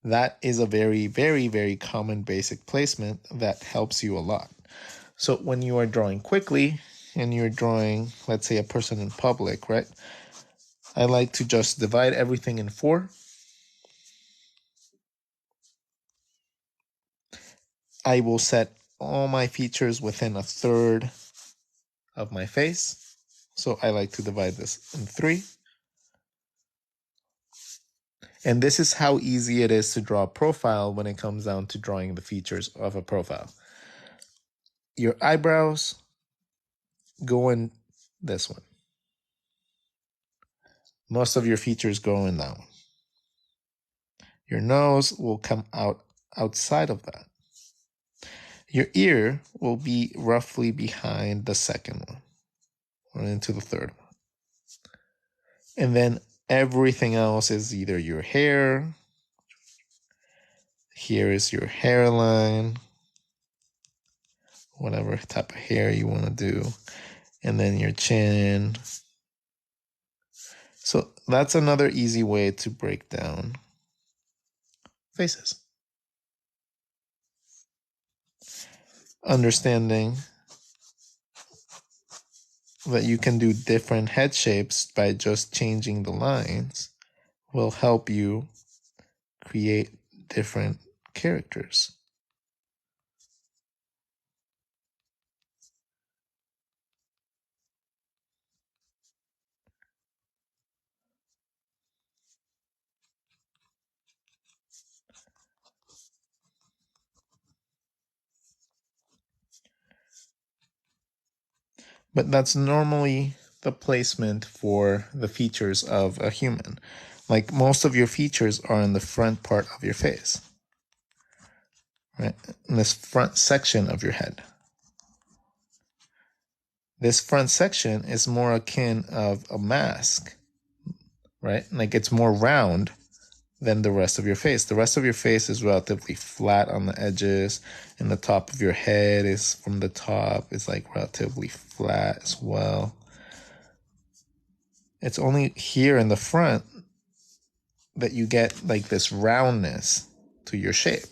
That is a very, very, very common basic placement that helps you a lot. So when you are drawing quickly and you're drawing, let's say, a person in public, right? I like to just divide everything in 4. I will set all my features within 1/3 of my face. So I like to divide this in 3. And this is how easy it is to draw a profile when it comes down to drawing the features of a profile. Your eyebrows go in this one. Most of your features go in that one. Your nose will come out outside of that. Your ear will be roughly behind the second one, or into the third one. And then everything else is either your hair, here is your hairline, whatever type of hair you want to do, and then your chin. So that's another easy way to break down faces. Understanding that you can do different head shapes by just changing the lines will help you create different characters. But that's normally the placement for the features of a human. Like most of your features are in the front part of your face, right? In this front section of your head. This front section is more akin of a mask, right? Like it's more round than the rest of your face. The rest of your face is relatively flat on the edges, and the top of your head is from the top is like relatively flat as well. It's only here in the front that you get like this roundness to your shape.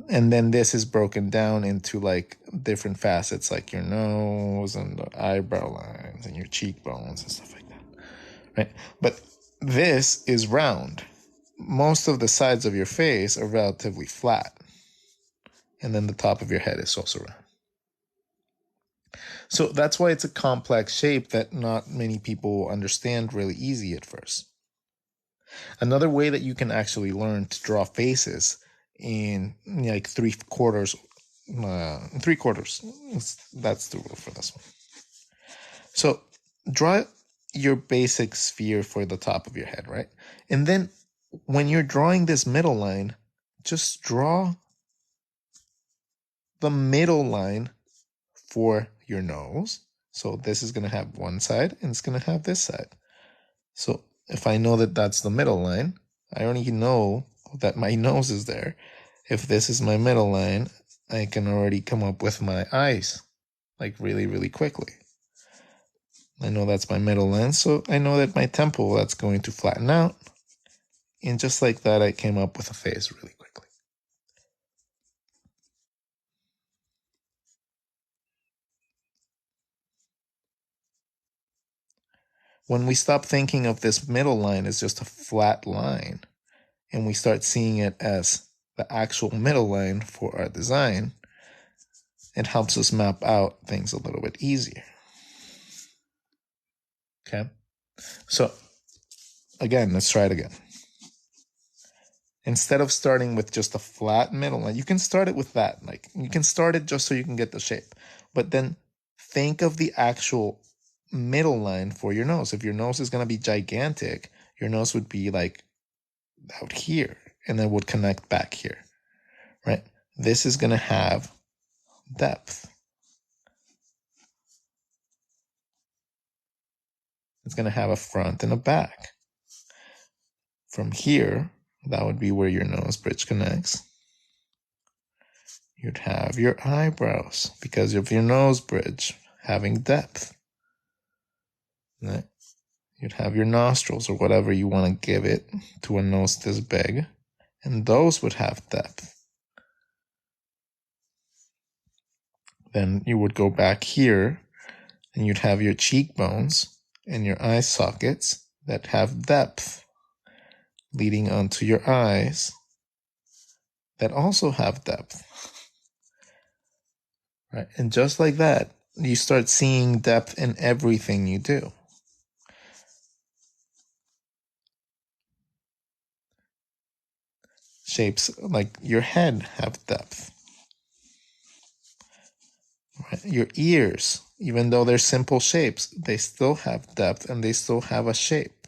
And then this is broken down into like different facets, like your nose and the eyebrow lines and your cheekbones and stuff like that, right? But this is round. Most of the sides of your face are relatively flat. And then the top of your head is also round. So that's why it's a complex shape that not many people understand really easy at first. Another way that you can actually learn to draw faces in like 3/4, 3/4. That's the rule for this one. So draw your basic sphere for the top of your head, right? And then when you're drawing this middle line, just draw the middle line for your nose. So this is going to have one side and it's going to have this side. So if I know that that's the middle line, I already know that my nose is there. If this is my middle line, I can already come up with my eyes like really, really quickly. I know that's my middle line, so I know that my temple, that's going to flatten out. And just like that, I came up with a face really quickly. When we stop thinking of this middle line as just a flat line, and we start seeing it as the actual middle line for our design, it helps us map out things a little bit easier. Okay, so again, let's try it again. Instead of starting with just a flat middle line, you can start it with that. Like, you can start it just so you can get the shape. But then think of the actual middle line for your nose. If your nose is going to be gigantic, your nose would be like out here and then would connect back here, right? This is going to have depth. It's going to have a front and a back. From here, that would be where your nose bridge connects. You'd have your eyebrows because of your nose bridge having depth. Right? You'd have your nostrils or whatever you want to give it to a nose this big, and those would have depth. Then you would go back here and you'd have your cheekbones and your eye sockets that have depth leading onto your eyes that also have depth. Right? And just like that, you start seeing depth in everything you do. Shapes like your head have depth. Right? Your ears, even though they're simple shapes, they still have depth and they still have a shape.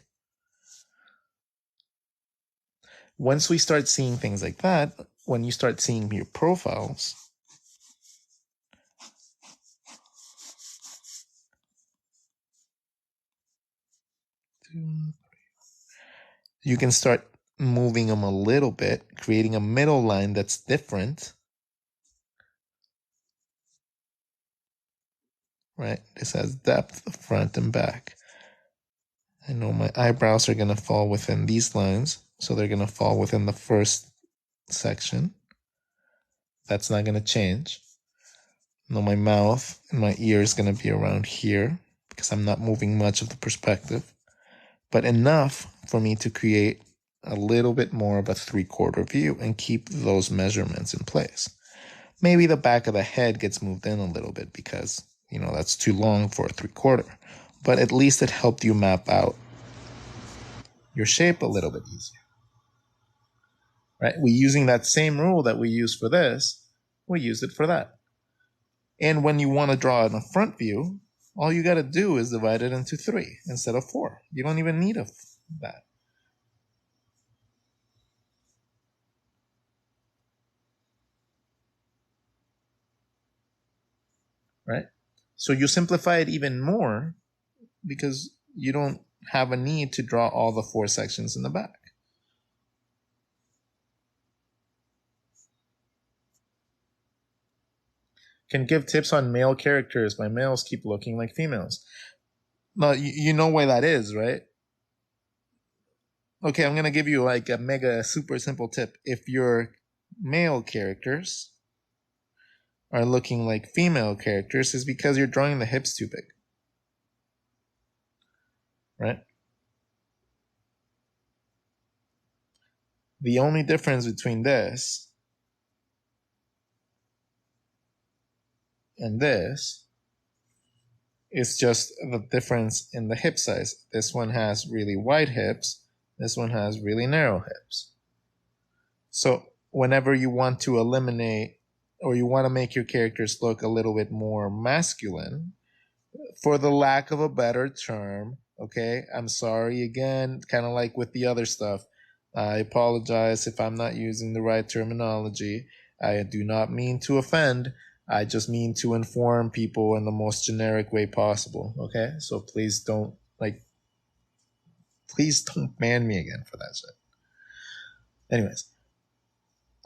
Once we start seeing things like that, when you start seeing your profiles, you can start moving them a little bit, creating a middle line that's different. Right? This has depth, front and back. I know my eyebrows are going to fall within these lines, so they're going to fall within the first section. That's not going to change. I know my mouth and my ear is going to be around here because I'm not moving much of the perspective, but enough for me to create a little bit more of a 3/4 view and keep those measurements in place. Maybe the back of the head gets moved in a little bit because, that's too long for a 3/4, but at least it helped you map out your shape a little bit easier. Right? We're using that same rule that we use for this, we use it for that. And when you want to draw in a front view, all you got to do is divide it into 3 instead of 4. You don't even need that. Right? So you simplify it even more because you don't have a need to draw all the 4 sections in the back. Can give tips on male characters. My males keep looking like females. No, you know why that is, right? Okay, I'm going to give you like a mega super simple tip. If your male characters are looking like female characters, is because you're drawing the hips too big. Right? The only difference between this and this is just the difference in the hip size. This one has really wide hips. This one has really narrow hips. So whenever you want to eliminate or you want to make your characters look a little bit more masculine, for the lack of a better term, okay, I'm sorry again, kind of like with the other stuff. I apologize if I'm not using the right terminology. I do not mean to offend. I just mean to inform people in the most generic way possible, okay? So please don't ban me again for that shit. Anyways,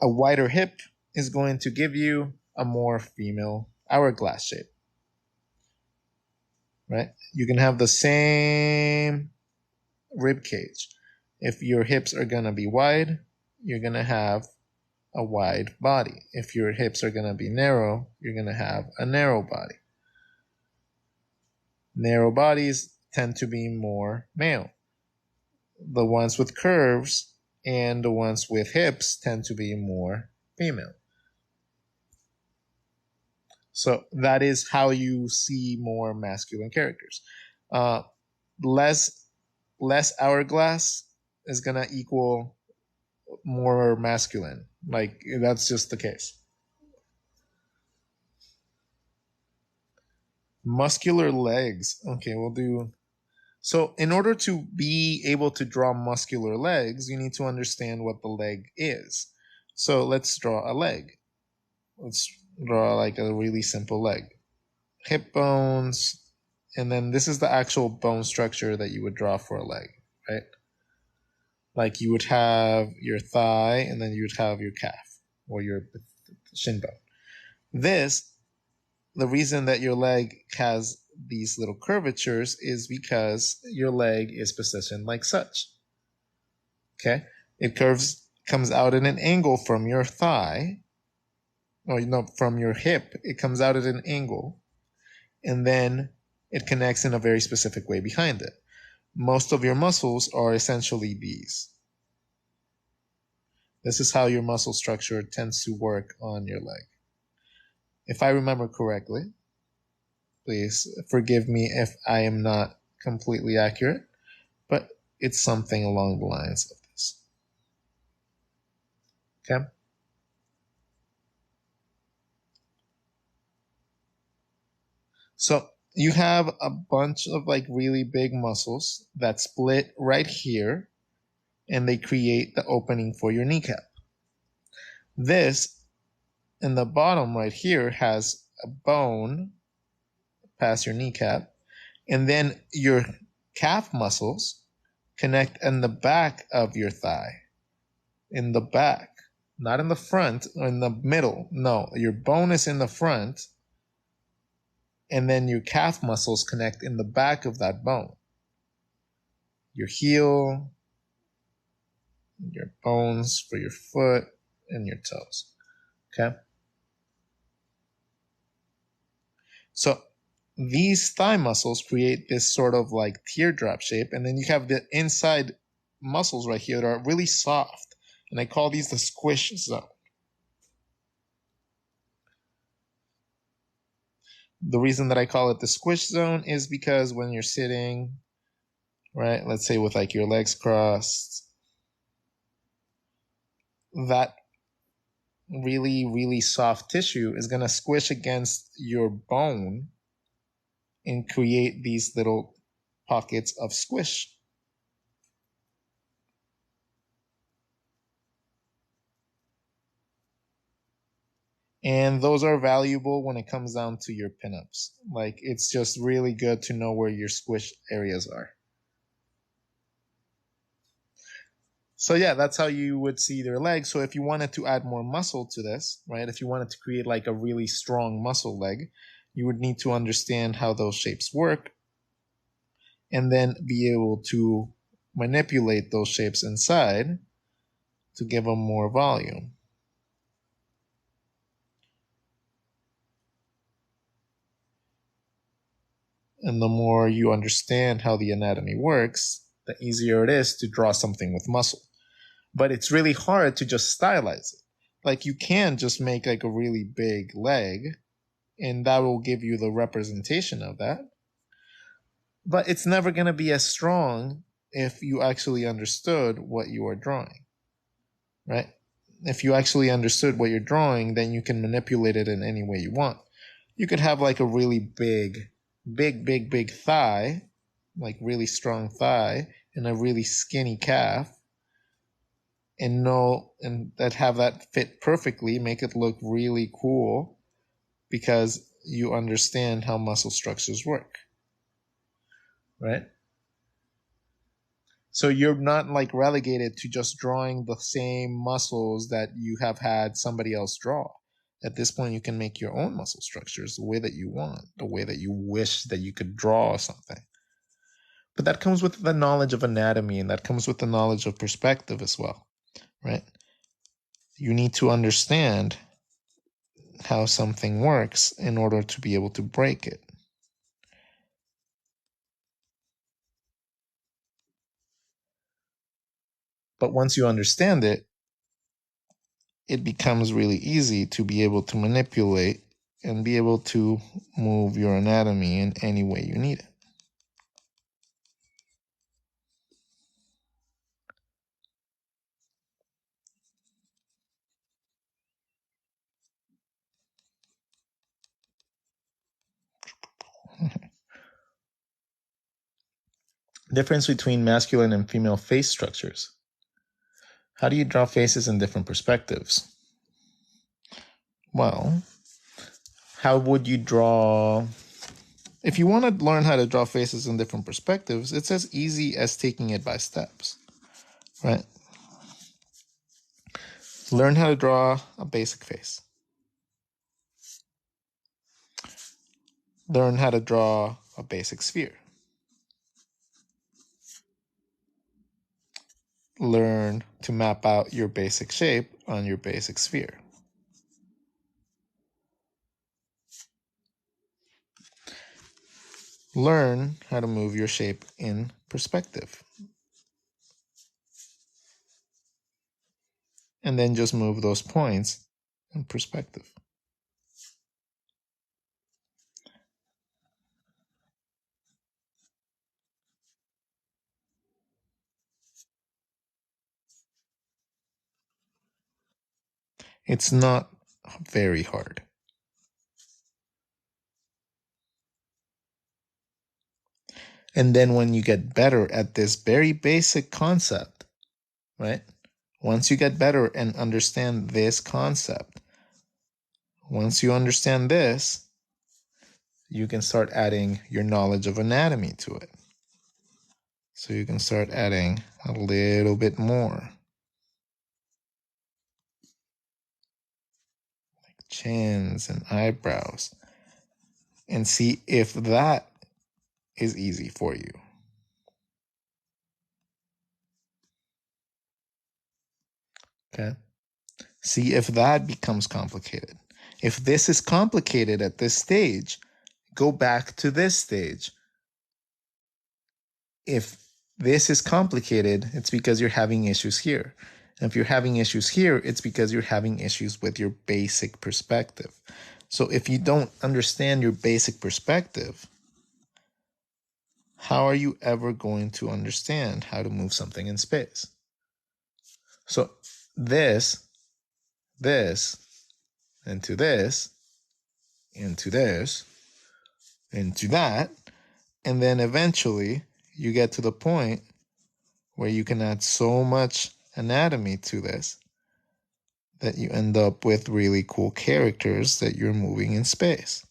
a wider hip is going to give you a more female hourglass shape, right? You can have the same rib cage. If your hips are going to be wide, you're going to have a wide body. If your hips are going to be narrow, you're going to have a narrow body. Narrow bodies tend to be more male. The ones with curves and the ones with hips tend to be more female. So that is how you see more masculine characters. Uh, less less hourglass is gonna equal more masculine. Like that's just the case. Muscular legs. Okay, we'll do. So, in order to be able to draw muscular legs, you need to understand what the leg is. So, let's draw a leg. Let's draw like a really simple leg. Hip bones, and then this is the actual bone structure that you would draw for a leg, right? Like you would have your thigh, and then you would have your calf or your shin bone. This, the reason that your leg has these little curvatures is because your leg is positioned like such. Okay? It comes out at an angle from your thigh, or from your hip. It comes out at an angle, and then it connects in a very specific way behind it. Most of your muscles are essentially these. This is how your muscle structure tends to work on your leg. If I remember correctly, please forgive me if I am not completely accurate, but it's something along the lines of this. Okay? So you have a bunch of like really big muscles that split right here and they create the opening for your kneecap. This in the bottom right here has a bone past your kneecap, and then your calf muscles connect in the back of your thigh. In the back, not in the front or in the middle. No, your bone is in the front, and then your calf muscles connect in the back of that bone. Your heel, your bones for your foot, and your toes. Okay? So these thigh muscles create this sort of like teardrop shape, and then you have the inside muscles right here that are really soft, and I call these the squish zone. The reason that I call it the squish zone is because when you're sitting, right, let's say with like your legs crossed, that really, really soft tissue is going to squish against your bone and create these little pockets of squish. And those are valuable when it comes down to your pinups. Like it's just really good to know where your squish areas are. So yeah, that's how you would see their legs. So if you wanted to add more muscle to this, right? If you wanted to create like a really strong muscle leg, you would need to understand how those shapes work and then be able to manipulate those shapes inside to give them more volume. And the more you understand how the anatomy works, the easier it is to draw something with muscle. But it's really hard to just stylize it. Like you can just make like a really big leg and that will give you the representation of that. But it's never going to be as strong if you actually understood what you are drawing, right? If you actually understood what you're drawing, then you can manipulate it in any way you want. You could have like a really big thigh, like really strong thigh, and a really skinny calf, and that have that fit perfectly, make it look really cool because you understand how muscle structures work, right? So you're not like relegated to just drawing the same muscles that you have had somebody else draw. At this point, you can make your own muscle structures the way that you want, the way that you wish that you could draw something. But that comes with the knowledge of anatomy, and that comes with the knowledge of perspective as well, right? You need to understand how something works in order to be able to break it. But once you understand it, it becomes really easy to be able to manipulate and be able to move your anatomy in any way you need it. Difference between masculine and female face structures. How do you draw faces in different perspectives? Well, how would you draw? If you want to learn how to draw faces in different perspectives, it's as easy as taking it by steps, right? Learn how to draw a basic face. Learn how to draw a basic sphere. Learn to map out your basic shape on your basic sphere. Learn how to move your shape in perspective. And then just move those points in perspective. It's not very hard. And then when you get better at this very basic concept, right? Once you get better and understand this concept, once you understand this, you can start adding your knowledge of anatomy to it. So you can start adding a little bit more. Like chins and eyebrows. And see if that is easy for you. Okay? See if that becomes complicated. If this is complicated at this stage, go back to this stage. If this is complicated, it's because you're having issues here. And if you're having issues here, it's because you're having issues with your basic perspective. So if you don't understand your basic perspective, how are you ever going to understand how to move something in space? So this, into this, into this, into that, and then eventually you get to the point where you can add so much anatomy to this that you end up with really cool characters that you're moving in space,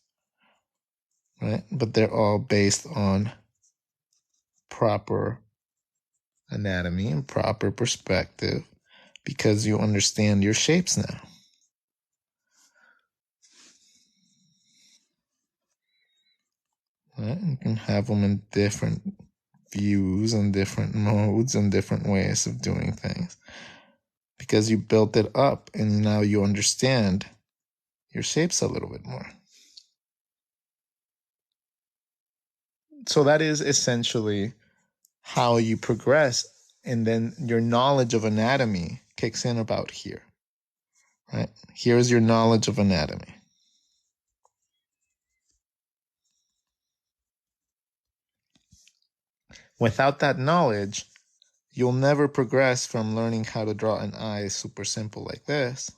right? But they're all based on proper anatomy and proper perspective because you understand your shapes now. Right? You can have them in different views and different modes and different ways of doing things because you built it up and now you understand your shapes a little bit more. So that is essentially how you progress, and then your knowledge of anatomy kicks in about here, right? Here's your knowledge of anatomy. Without that knowledge, you'll never progress from learning how to draw an eye super simple like this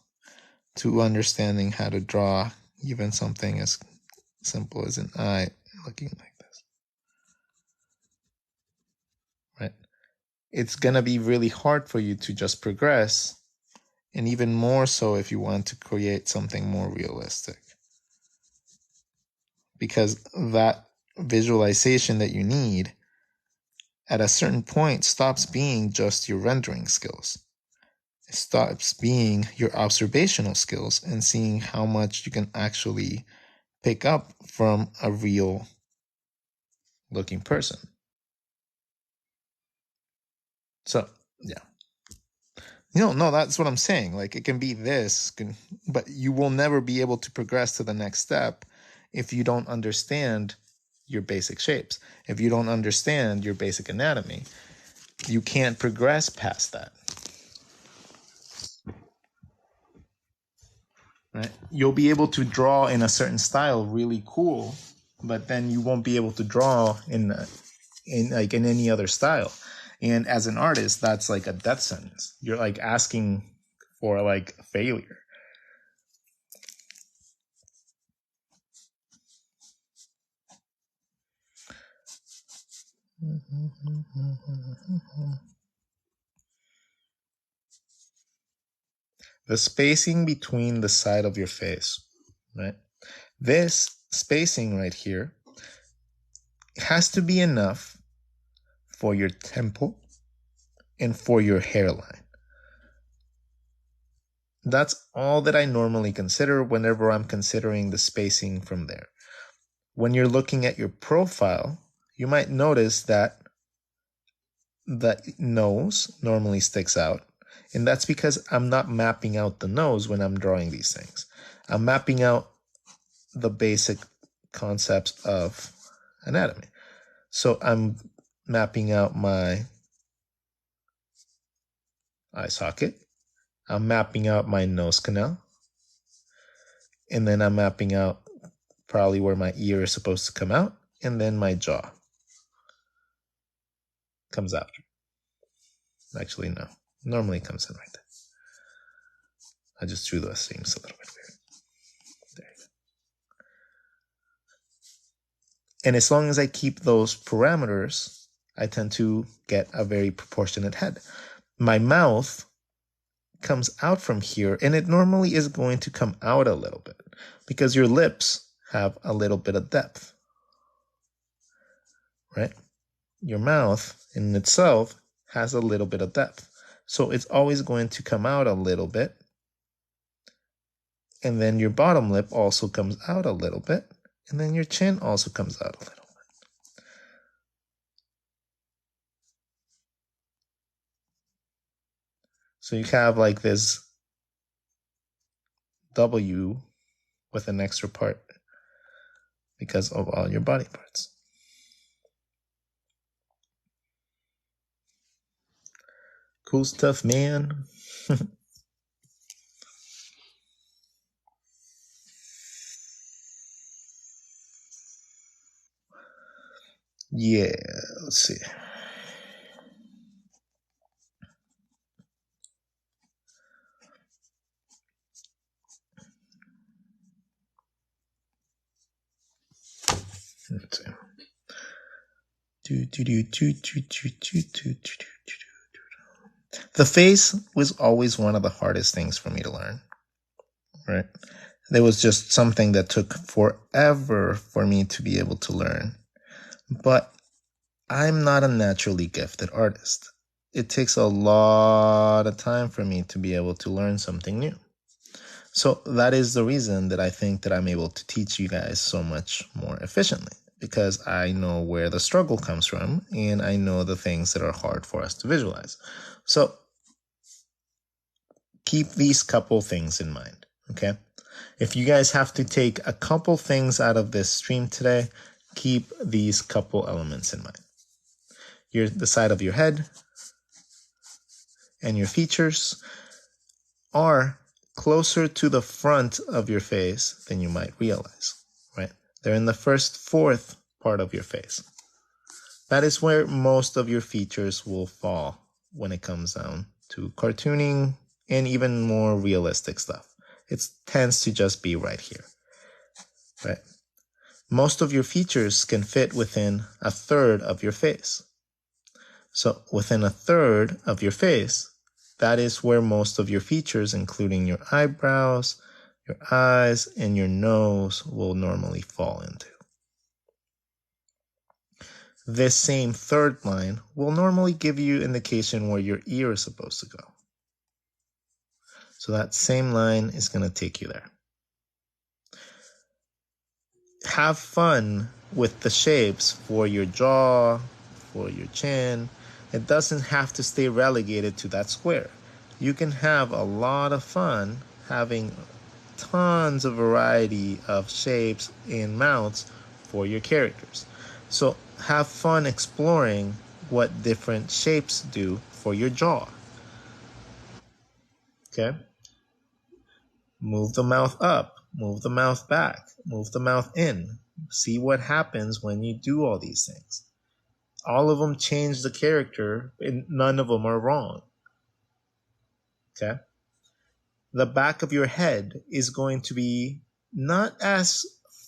to understanding how to draw even something as simple as an eye looking like this, right? It's going to be really hard for you to just progress, and even more so if you want to create something more realistic. Because that visualization that you need at a certain point stops being just your rendering skills. It stops being your observational skills and seeing how much you can actually pick up from a real looking person. So, yeah. No, that's what I'm saying. Like, it can be this, but you will never be able to progress to the next step if you don't understand your basic shapes. If you don't understand your basic anatomy, you can't progress past that. right? You'll be able to draw in a certain style really cool, but then you won't be able to draw in any other style. And as an artist, that's like a death sentence. You're like asking for like failure. The spacing between the side of your face, right? This spacing right here has to be enough for your temple and for your hairline. That's all that I normally consider whenever I'm considering the spacing from there. When you're looking at your profile, you might notice that the nose normally sticks out. And that's because I'm not mapping out the nose when I'm drawing these things. I'm mapping out the basic concepts of anatomy. So I'm mapping out my eye socket. I'm mapping out my nose canal. And then I'm mapping out probably where my ear is supposed to come out. And then my jaw comes after. Actually, no. Normally it comes in right there. I just drew those seams a little bit weird. There you go. And as long as I keep those parameters, I tend to get a very proportionate head. My mouth comes out from here, and it normally is going to come out a little bit because your lips have a little bit of depth, right? Your mouth in itself has a little bit of depth. So it's always going to come out a little bit. And then your bottom lip also comes out a little bit. And then your chin also comes out a little bit. So you have like this W with an extra part because of all your body parts. Cool stuff, man. Yeah, let's see. Let's see. The face was always one of the hardest things for me to learn, right? There was just something that took forever for me to be able to learn. But I'm not a naturally gifted artist. It takes a lot of time for me to be able to learn something new. So that is the reason that I think that I'm able to teach you guys so much more efficiently, because I know where the struggle comes from and I know the things that are hard for us to visualize. So keep these couple things in mind, okay? If you guys have to take a couple things out of this stream today, keep these couple elements in mind. The side of your head and your features are closer to the front of your face than you might realize, right? They're in the first fourth part of your face. That is where most of your features will fall when it comes down to cartooning and even more realistic stuff. It tends to just be right here, right? Most of your features can fit within a third of your face. So within a third of your face, that is where most of your features, including your eyebrows, your eyes, and your nose, will normally fall into. This same third line will normally give you indication where your ear is supposed to go. So that same line is going to take you there. Have fun with the shapes for your jaw, for your chin. It doesn't have to stay relegated to that square. You can have a lot of fun having tons of variety of shapes and mouths for your characters. So have fun exploring what different shapes do for your jaw. Okay? Move the mouth up, move the mouth back, move the mouth in. See what happens when you do all these things. All of them change the character, and none of them are wrong. Okay? The back of your head is going to be not as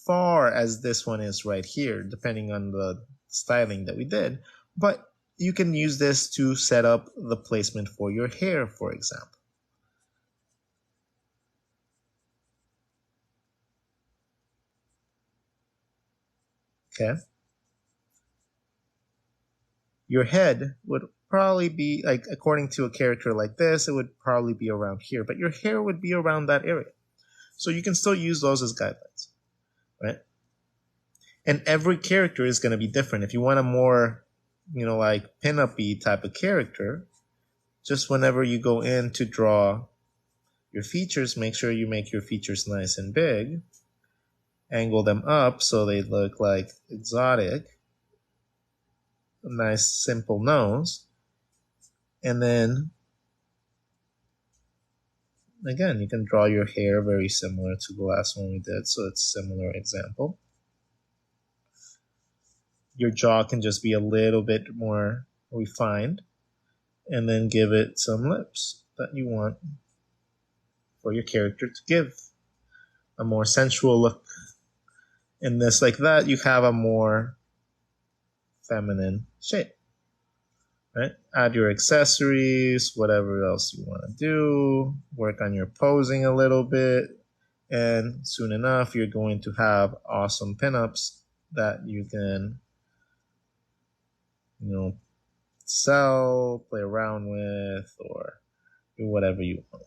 far as this one is right here, depending on the styling that we did, but you can use this to set up the placement for your hair, for example. Okay? Your head would probably be like, according to a character like this, it would probably be around here, but your hair would be around that area. So you can still use those as guidelines, right? And every character is going to be different. If you want a more, like pin-up-y type of character, just whenever you go in to draw your features, make sure you make your features nice and big. Angle them up so they look like exotic. A nice simple nose. And then, again, you can draw your hair very similar to the last one we did, so it's a similar example. Your jaw can just be a little bit more refined, and then give it some lips that you want for your character to give a more sensual look. In this, like that, you have a more feminine shape, right? Add your accessories, whatever else you want to do, work on your posing a little bit, and soon enough, you're going to have awesome pinups that you can, sell, play around with, or do whatever you want.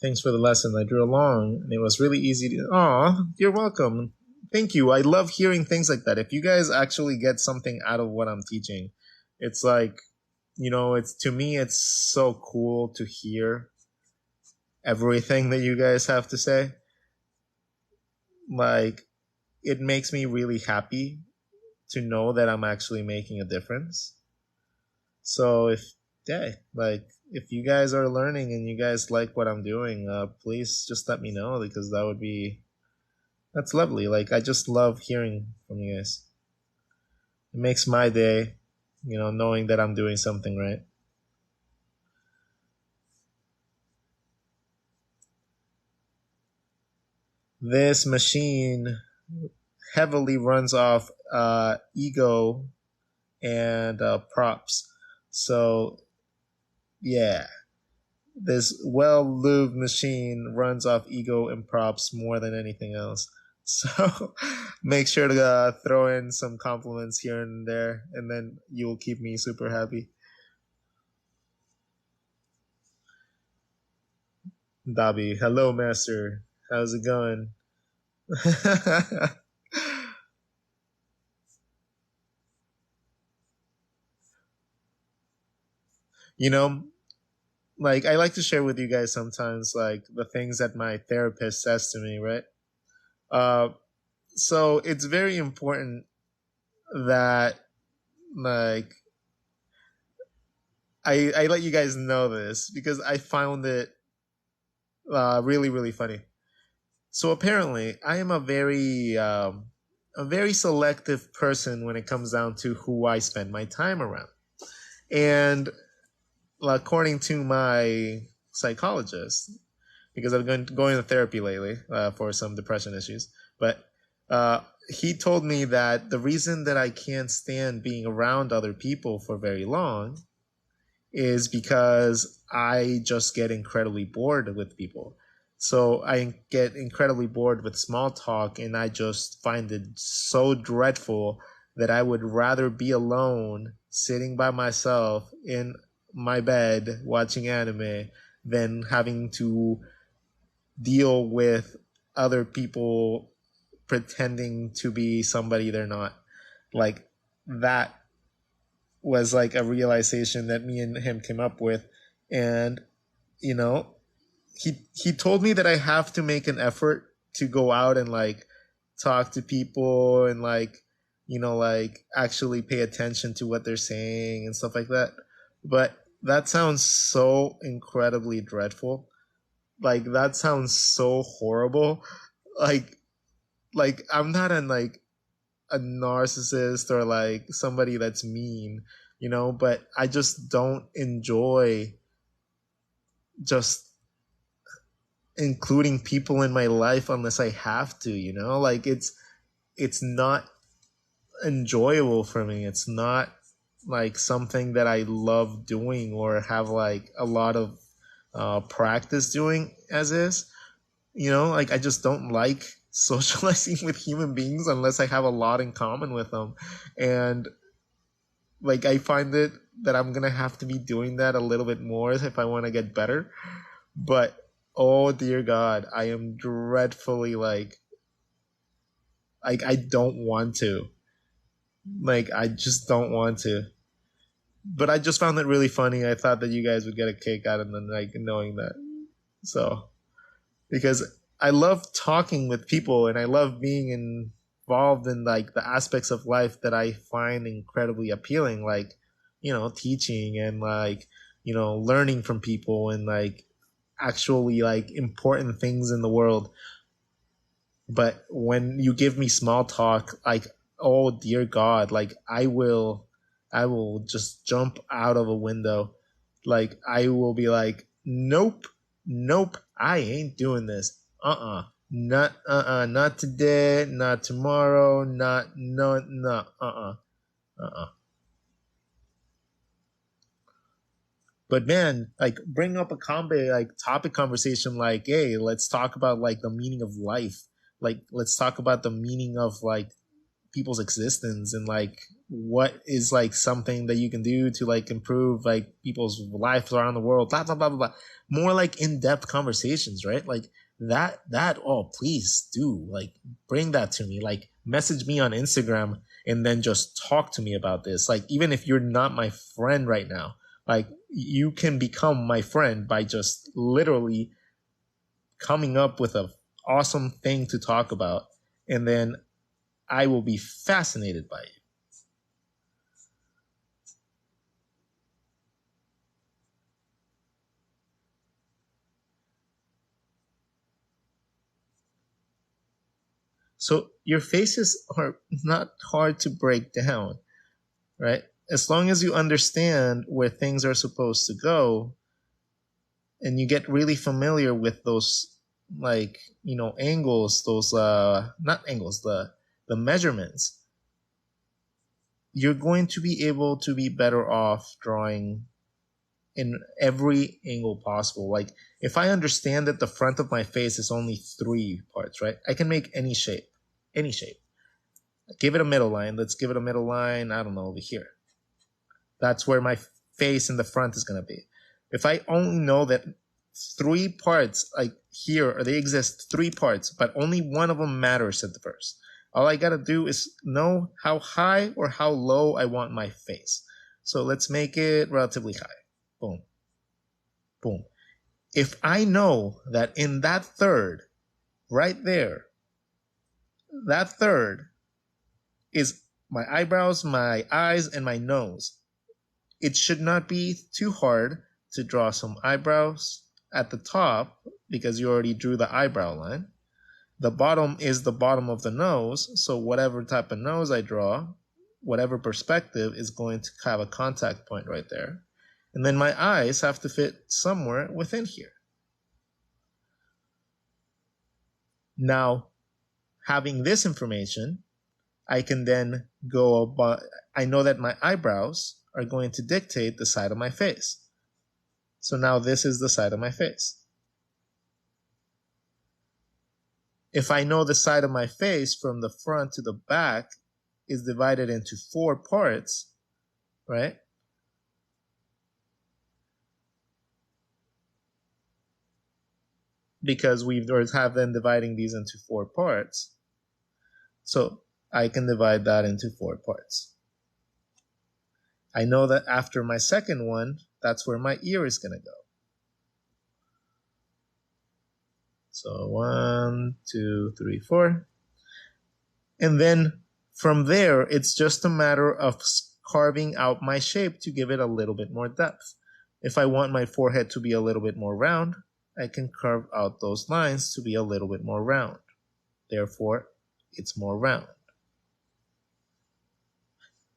Thanks for the lesson. I drew along, and it was really easy to. Aw, you're welcome. Thank you. I love hearing things like that. If you guys actually get something out of what I'm teaching, it's like, it's to me, it's so cool to hear everything that you guys have to say. Like, it makes me really happy to know that I'm actually making a difference. So if you guys are learning and you guys like what I'm doing, please just let me know, because that's lovely. Like, I just love hearing from you guys. It makes my day, knowing that I'm doing something right. This machine heavily runs off ego and props. So, yeah, this well-lubed machine runs off ego and props more than anything else. So make sure to throw in some compliments here and there, and then you will keep me super happy. Dobby, hello, master. How's it going? you know, like, I like to share with you guys sometimes, like, the things that my therapist says to me, right? Uh, so it's very important that, like, I let you guys know this because I found it really, really funny. So apparently, I am a very selective person when it comes down to who I spend my time around. And according to my psychologist, because I've been going to therapy lately for some depression issues, but he told me that the reason that I can't stand being around other people for very long is because I just get incredibly bored with people. So I get incredibly bored with small talk, and I just find it so dreadful that I would rather be alone, sitting by myself in my bed watching anime, than having to deal with other people pretending to be somebody they're not. Like, that was like a realization that me and him came up with. And, you know, he told me that I have to make an effort to go out and, like, talk to people and like, like actually pay attention to what they're saying and stuff like that. But that sounds so incredibly dreadful. Like that sounds so horrible. Like I'm not like a narcissist or like somebody that's mean, but I just don't enjoy just including people in my life unless I have to, like it's not enjoyable for me. It's not like something that I love doing or have like a lot of practice doing as is. Like I just don't like socializing with human beings unless I have a lot in common with them. And like I find it that I'm gonna have to be doing that a little bit more if I want to get better. But oh dear God, I am dreadfully like I don't want to. Like I just don't want to. But I just found it really funny. I thought that you guys would get a kick out of them, like knowing that. So because I love talking with people and I love being involved in like the aspects of life that I find incredibly appealing, like, teaching and like, learning from people and like actually like important things in the world. But when you give me small talk, like, oh dear God, like I will just jump out of a window. Like I will be like, nope, nope, I ain't doing this. Not today, not tomorrow, not no no But man, like bring up a like topic conversation like, hey, let's talk about like the meaning of life. Like let's talk about the meaning of like people's existence and like what is like something that you can do to like improve like people's lives around the world, blah blah blah blah blah. More like in-depth conversations, right? Like that oh please do like bring that to me. Like message me on Instagram and then just talk to me about this. Like even if you're not my friend right now, like you can become my friend by just literally coming up with a awesome thing to talk about, and then I will be fascinated by you. So your faces are not hard to break down, right? As long as you understand where things are supposed to go and you get really familiar with those like, angles, those not angles, the measurements, you're going to be able to be better off drawing in every angle possible. Like if I understand that the front of my face is only three parts, right? I can make any shape, any shape. Give it a middle line. Let's give it a middle line. I don't know, over here. That's where my face in the front is going to be. If I only know that three parts, like here, or they exist three parts, but only one of them matters at the first. All I got to do is know how high or how low I want my face. So let's make it relatively high. Boom. Boom. If I know that in that third, right there, that third is my eyebrows, my eyes, and my nose, it should not be too hard to draw some eyebrows at the top because you already drew the eyebrow line. The bottom is the bottom of the nose, so whatever type of nose I draw, whatever perspective is going to have a contact point right there. And then my eyes have to fit somewhere within here. Now, having this information, I can then go about, I know that my eyebrows are going to dictate the side of my face. So now this is the side of my face. If I know the side of my face from the front to the back is divided into four parts, right? Because we have them dividing these into four parts. So I can divide that into four parts. I know that after my second one, that's where my ear is going to go. So 1, 2, 3, 4. And then from there, it's just a matter of carving out my shape to give it a little bit more depth. If I want my forehead to be a little bit more round, I can carve out those lines to be a little bit more round. Therefore, it's more round.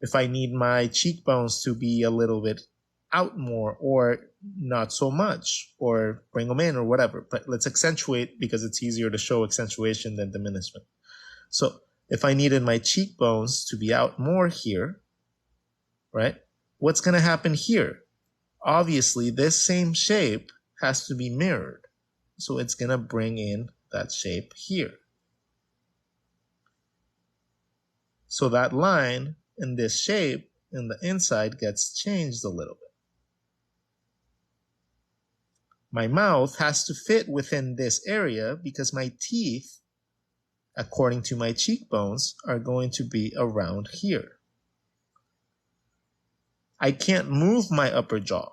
If I need my cheekbones to be a little bit out more or not so much, or bring them in or whatever, but let's accentuate because it's easier to show accentuation than diminishment. So if I needed my cheekbones to be out more here, right, what's going to happen here? Obviously, this same shape has to be mirrored. So it's going to bring in that shape here. So that line in this shape in the inside gets changed a little bit. My mouth has to fit within this area because my teeth, according to my cheekbones, are going to be around here. I can't move my upper jaw.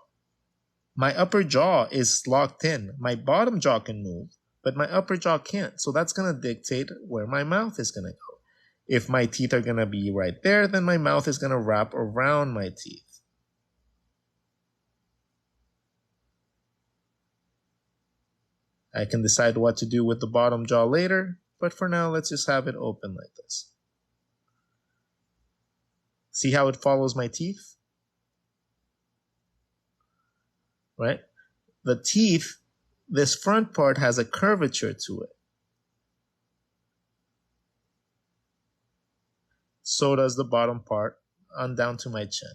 My upper jaw is locked in. My bottom jaw can move, but my upper jaw can't. So that's going to dictate where my mouth is going to go. If my teeth are going to be right there, then my mouth is going to wrap around my teeth. I can decide what to do with the bottom jaw later, but for now, let's just have it open like this. See how it follows my teeth? Right? The teeth, this front part has a curvature to it. So does the bottom part on down to my chin.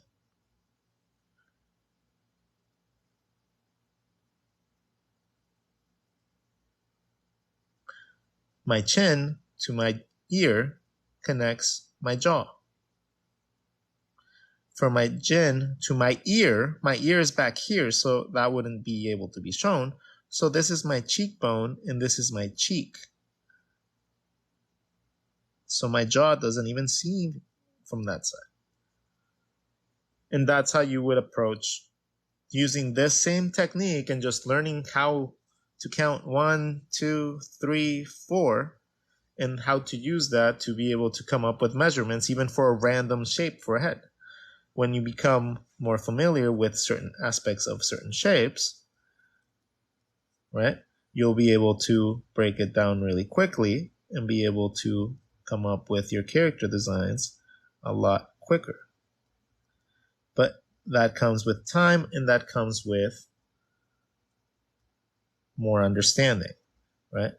My chin to my ear connects my jaw. From my chin to my ear is back here, so that wouldn't be able to be shown. So this is my cheekbone and this is my cheek. So my jaw doesn't even see from that side. And that's how you would approach using this same technique and just learning how to count 1, 2, 3, 4, and how to use that to be able to come up with measurements even for a random shape for a head. When you become more familiar with certain aspects of certain shapes, right, you'll be able to break it down really quickly and be able to come up with your character designs a lot quicker. But that comes with time, and that comes with more understanding, right?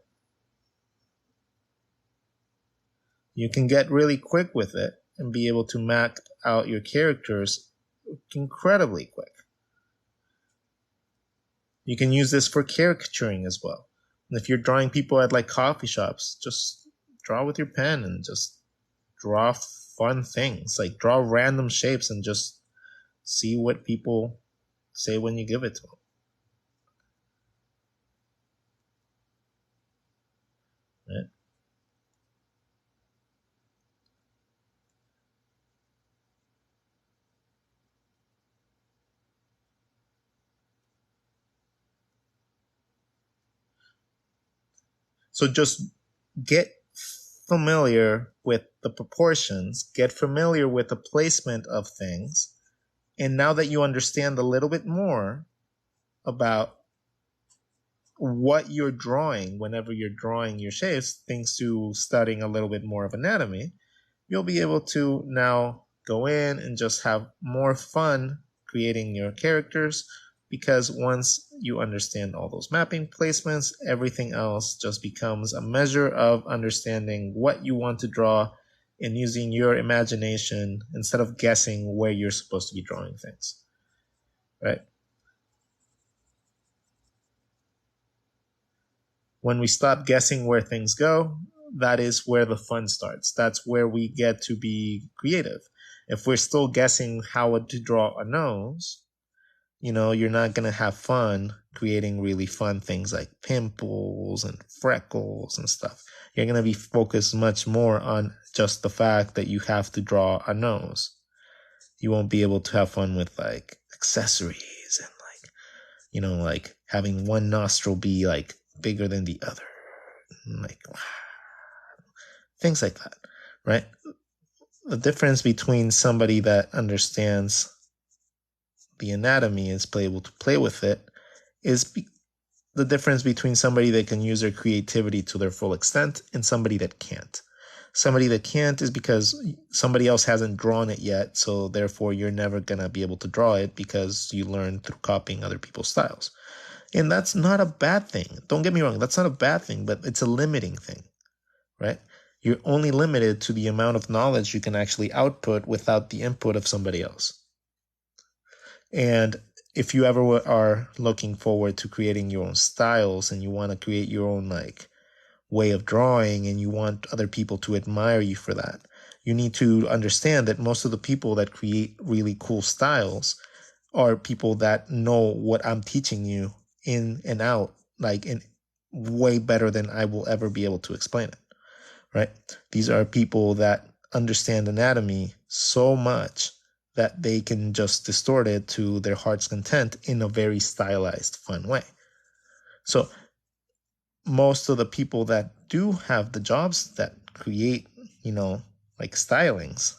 You can get really quick with it and be able to map out your characters incredibly quick. You can use this for caricaturing as well. And if you're drawing people at like coffee shops, just draw with your pen and just draw fun things. Like draw random shapes and just see what people say when you give it to them. Right? So just get familiar with the proportions, get familiar with the placement of things. And now that you understand a little bit more about what you're drawing, whenever you're drawing your shapes, thanks to studying a little bit more of anatomy, you'll be able to now go in and just have more fun creating your characters, because once you understand all those mapping placements, everything else just becomes a measure of understanding what you want to draw and using your imagination instead of guessing where you're supposed to be drawing things, right? When we stop guessing where things go, that is where the fun starts. That's where we get to be creative. If we're still guessing how to draw a nose, you're not going to have fun creating really fun things like pimples and freckles and stuff. You're going to be focused much more on just the fact that you have to draw a nose. You won't be able to have fun with like accessories and like having one nostril be like bigger than the other. Like things like that, right? The difference between somebody that understands the anatomy is able to play with it is the difference between somebody that can use their creativity to their full extent and somebody that can't. Somebody that can't is because somebody else hasn't drawn it yet, so therefore you're never going to be able to draw it because you learn through copying other people's styles. And that's not a bad thing. Don't get me wrong, that's not a bad thing, but it's a limiting thing, right? You're only limited to the amount of knowledge you can actually output without the input of somebody else. And if you ever are looking forward to creating your own styles and you want to create your own like way of drawing and you want other people to admire you for that, you need to understand that most of the people that create really cool styles are people that know what I'm teaching you in and out, like in way better than I will ever be able to explain it, right? These are people that understand anatomy so much that they can just distort it to their heart's content in a very stylized, fun way. So most of the people that do have the jobs that create, like stylings,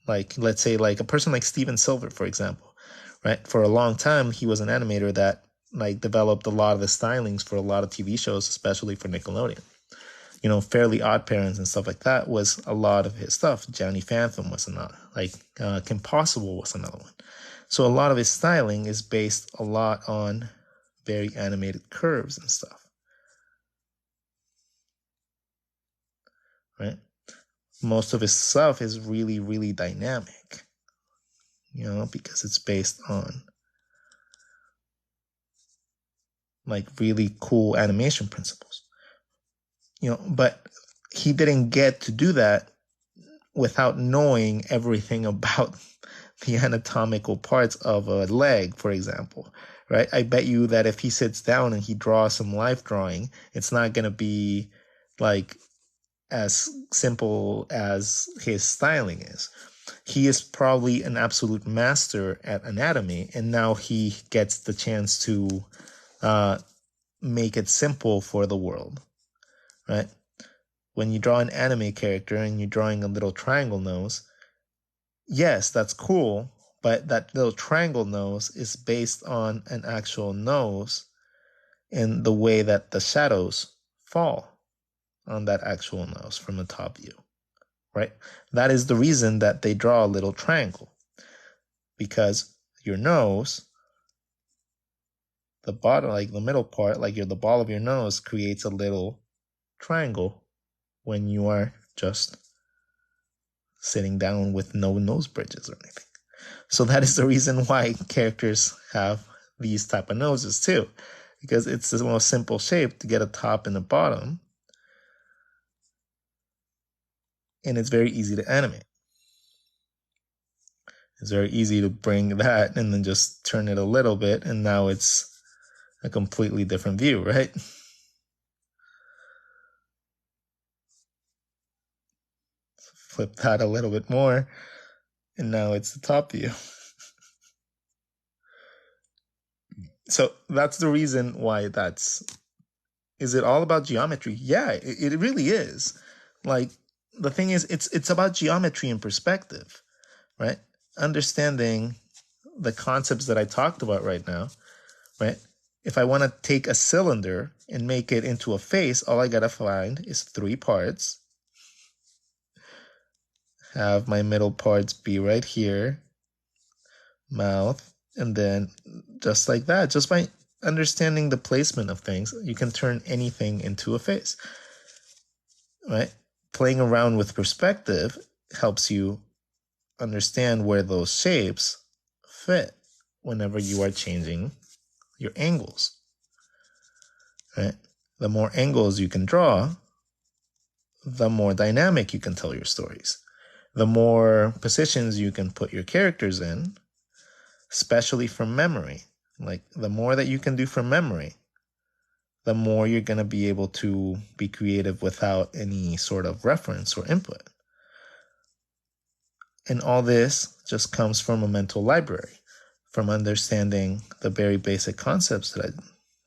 like let's say like a person like Steven Silver, for example, right? For a long time, he was an animator that like developed a lot of the stylings for a lot of TV shows, especially for Nickelodeon. Fairly Odd Parents and stuff like that was a lot of his stuff. Johnny Phantom was another, like Kim Possible was another one. So a lot of his styling is based a lot on very animated curves and stuff, right? Most of his stuff is really, really dynamic, because it's based on like really cool animation principles, but he didn't get to do that without knowing everything about the anatomical parts of a leg, for example, right? I bet you that if he sits down and he draws some life drawing, it's not going to be like as simple as his styling is. He is probably an absolute master at anatomy, and now he gets the chance to uh, make it simple for the world, right? When you draw an anime character and you're drawing a little triangle nose, yes, that's cool, but that little triangle nose is based on an actual nose in the way that the shadows fall on that actual nose from the top view, right? That is the reason that they draw a little triangle, because your nose, the bottom, like the middle part, like the ball of your nose creates a little triangle when you are just sitting down with no nose bridges or anything. So that is the reason why characters have these type of noses too, because it's the most simple shape to get a top and a bottom, and it's very easy to animate. It's very easy to bring that and then just turn it a little bit, and now it's a completely different view, right? Flip that a little bit more, and now it's the top view. So that's the reason why is it all about geometry? Yeah, it really is. Like the thing is, it's about geometry and perspective, right? Understanding the concepts that I talked about right now, right? If I want to take a cylinder and make it into a face, all I gotta find is 3 parts. Have my middle parts be right here, mouth, and then just like that, just by understanding the placement of things, you can turn anything into a face, right? Playing around with perspective helps you understand where those shapes fit whenever you are changing your angles, right? The more angles you can draw, the more dynamic you can tell your stories. The more positions you can put your characters in, especially from memory. Like the more that you can do from memory, the more you're going to be able to be creative without any sort of reference or input. And all this just comes from a mental library, from understanding the very basic concepts that I'm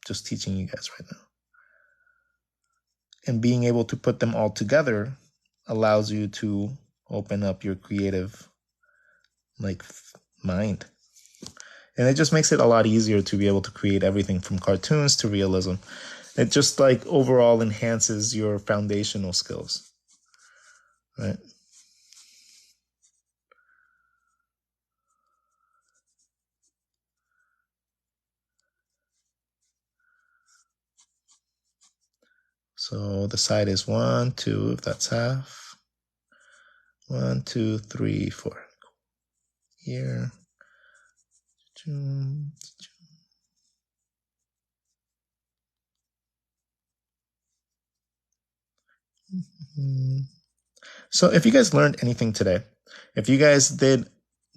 just teaching you guys right now. And being able to put them all together allows you to open up your creative like mind. And it just makes it a lot easier to be able to create everything from cartoons to realism. It just like overall enhances your foundational skills, right? So the side is 1, 2, if that's half. 1, 2, 3, 4. Here. So if you guys learned anything today, if you guys did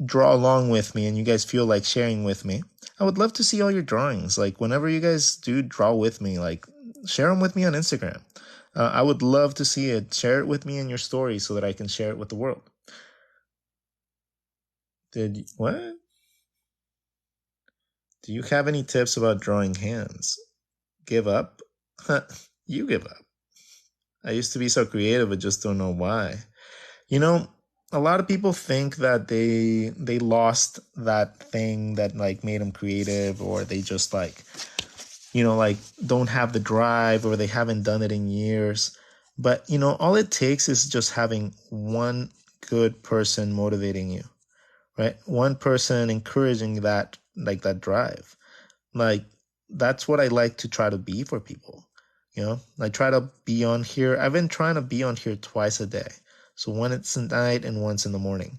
draw along with me and you guys feel like sharing with me, I would love to see all your drawings. Like whenever you guys do draw with me, like share them with me on Instagram. I would love to see it. Share it with me in your story so that I can share it with the world. What? Do you have any tips about drawing hands? Give up? You give up. I used to be so creative, I just don't know why. You know, a lot of people think that they lost that thing that like made them creative, or they just like, like don't have the drive, or they haven't done it in years. But, all it takes is just having one good person motivating you, right? One person encouraging that, like that drive. Like that's what I like to try to be for people. I try to be on here. I've been trying to be on here twice a day. So once at night and once in the morning.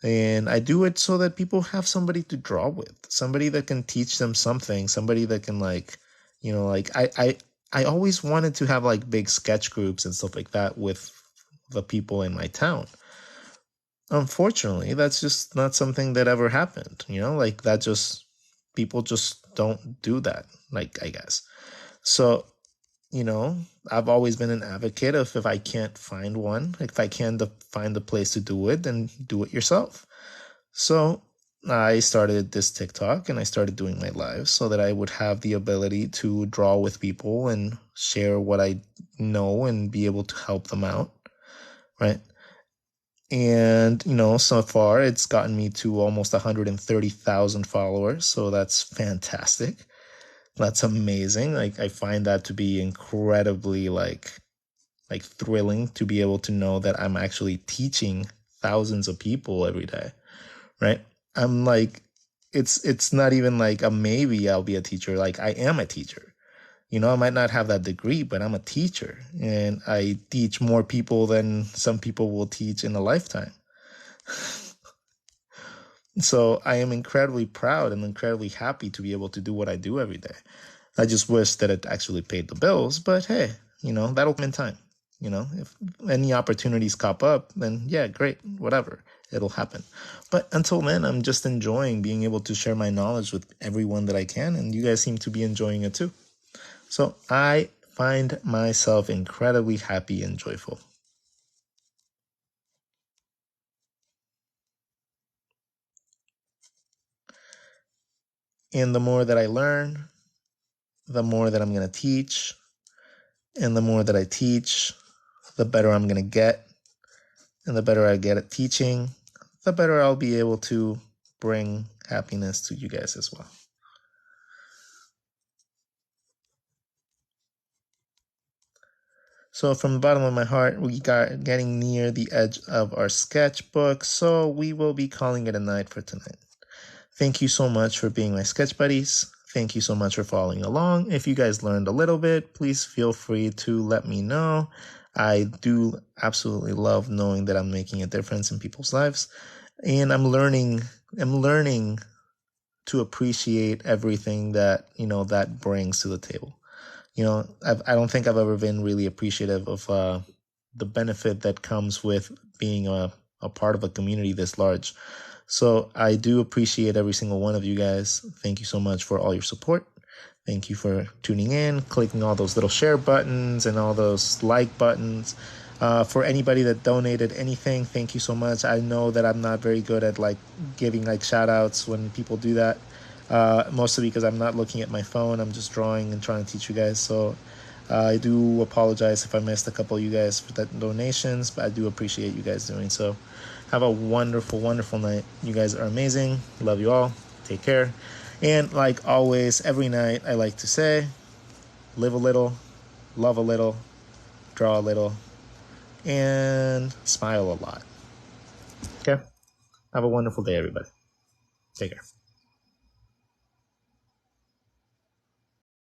And I do it so that people have somebody to draw with, somebody that can teach them something, somebody that can like, like I always wanted to have like big sketch groups and stuff like that with the people in my town. Unfortunately, that's just not something that ever happened, like that just people just don't do that, like I guess. So, I've always been an advocate of if I can't find one, if I can't find the place to do it, then do it yourself. So I started this TikTok and I started doing my lives so that I would have the ability to draw with people and share what I know and be able to help them out. Right. And, so far it's gotten me to almost 130,000 followers. So that's fantastic. That's amazing. Like I find that to be incredibly like thrilling to be able to know that I'm actually teaching thousands of people every day, right? I'm like it's not even like a maybe I'll be a teacher. Like I am a teacher. I might not have that degree, but I'm a teacher and I teach more people than some people will teach in a lifetime. So I am incredibly proud and incredibly happy to be able to do what I do every day. I just wish that it actually paid the bills, but hey, that'll come in time. If any opportunities pop up, then yeah, great, whatever, it'll happen. But until then, I'm just enjoying being able to share my knowledge with everyone that I can, and you guys seem to be enjoying it too. So I find myself incredibly happy and joyful. And the more that I learn, the more that I'm going to teach. And the more that I teach, the better I'm going to get. And the better I get at teaching, the better I'll be able to bring happiness to you guys as well. So from the bottom of my heart, we got getting near the edge of our sketchbook, so we will be calling it a night for tonight. Thank you so much for being my sketch buddies. Thank you so much for following along. If you guys learned a little bit, please feel free to let me know. I do absolutely love knowing that I'm making a difference in people's lives. And I'm learning to appreciate everything that, that brings to the table. I don't think I've ever been really appreciative of the benefit that comes with being a part of a community this large. So I do appreciate every single one of you guys. Thank you so much for all your support. Thank you for tuning in, clicking all those little share buttons and all those like buttons. For anybody that donated anything, thank you so much. I know that I'm not very good at like giving like shout outs when people do that. Mostly because I'm not looking at my phone. I'm just drawing and trying to teach you guys. So I do apologize if I missed a couple of you guys for that donations, but I do appreciate you guys doing so. Have a wonderful, wonderful night. You guys are amazing. Love you all. Take care. And like always, every night I like to say, live a little, love a little, draw a little, and smile a lot. Okay? Have a wonderful day, everybody. Take care.